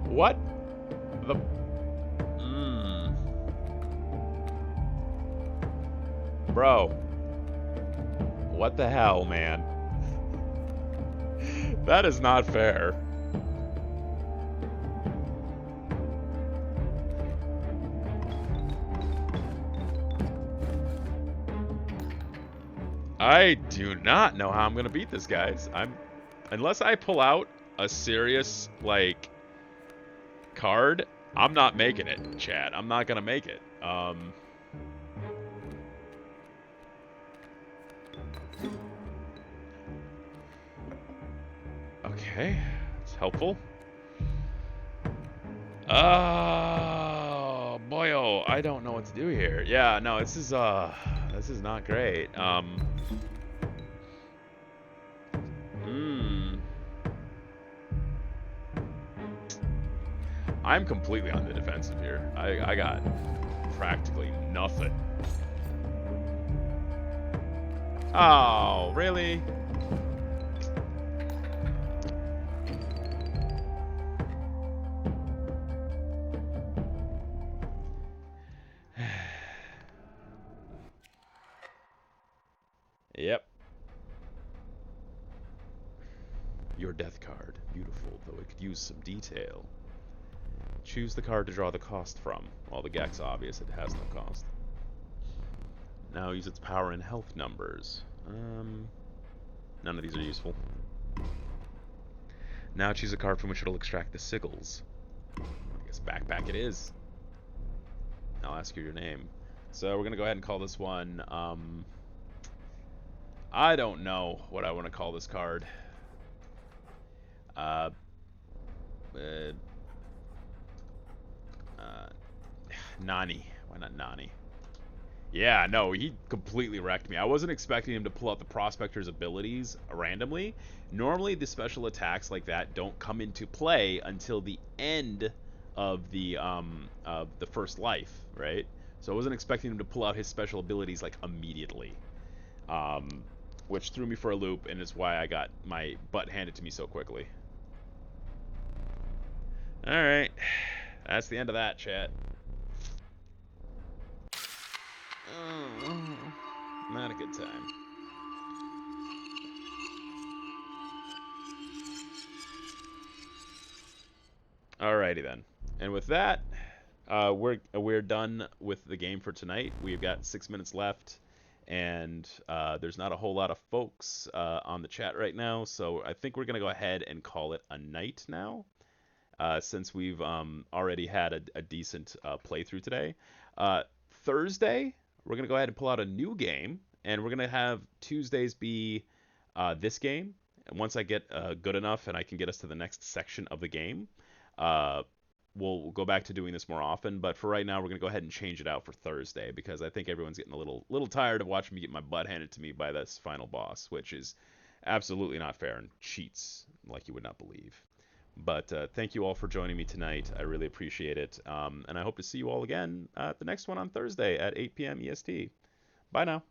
What? The... Bro, what the hell, man? That is not fair. I do not know how I'm gonna beat this, guys. Unless I pull out a serious, like, card, I'm not making it, chat. I'm not gonna make it. Okay, it's helpful. Oh, boyo, I don't know what to do here. Yeah, no, this is not great. Hmm. I'm completely on the defensive here. I got practically nothing. Oh, really? Yep. Your death card. Beautiful, though it could use some detail. Choose the card to draw the cost from. Well, the Gex obvious, it has no cost. Now use its power and health numbers. None of these are useful. Now choose a card from which it'll extract the sigils. I guess backpack it is. I'll ask you your name. So we're gonna go ahead and call this one, I don't know what I want to call this card. Uh, uh, Nani. Why not Nani? Yeah, no, he completely wrecked me. I wasn't expecting him to pull out the Prospector's abilities randomly. Normally, the special attacks like that don't come into play until the end of the first life, right? So I wasn't expecting him to pull out his special abilities like immediately, which threw me for a loop, and is why I got my butt handed to me so quickly. All right, that's the end of that, chat. Oh, not a good time. Alrighty then. And with that, we're done with the game for tonight. We've got 6 minutes left, and there's not a whole lot of folks on the chat right now, so I think we're gonna go ahead and call it a night now, since we've already had a decent playthrough today. Thursday, we're gonna go ahead and pull out a new game, and we're gonna have Tuesdays be this game. And once I get good enough and I can get us to the next section of the game, uh, we'll go back to doing this more often. But for right now, we're gonna go ahead and change it out for Thursday because I think everyone's getting a little tired of watching me get my butt handed to me by this final boss, which is absolutely not fair and cheats like you would not believe. But thank you all for joining me tonight. I really appreciate it. And I hope to see you all again at the next one on Thursday at 8 p.m. EST. Bye now.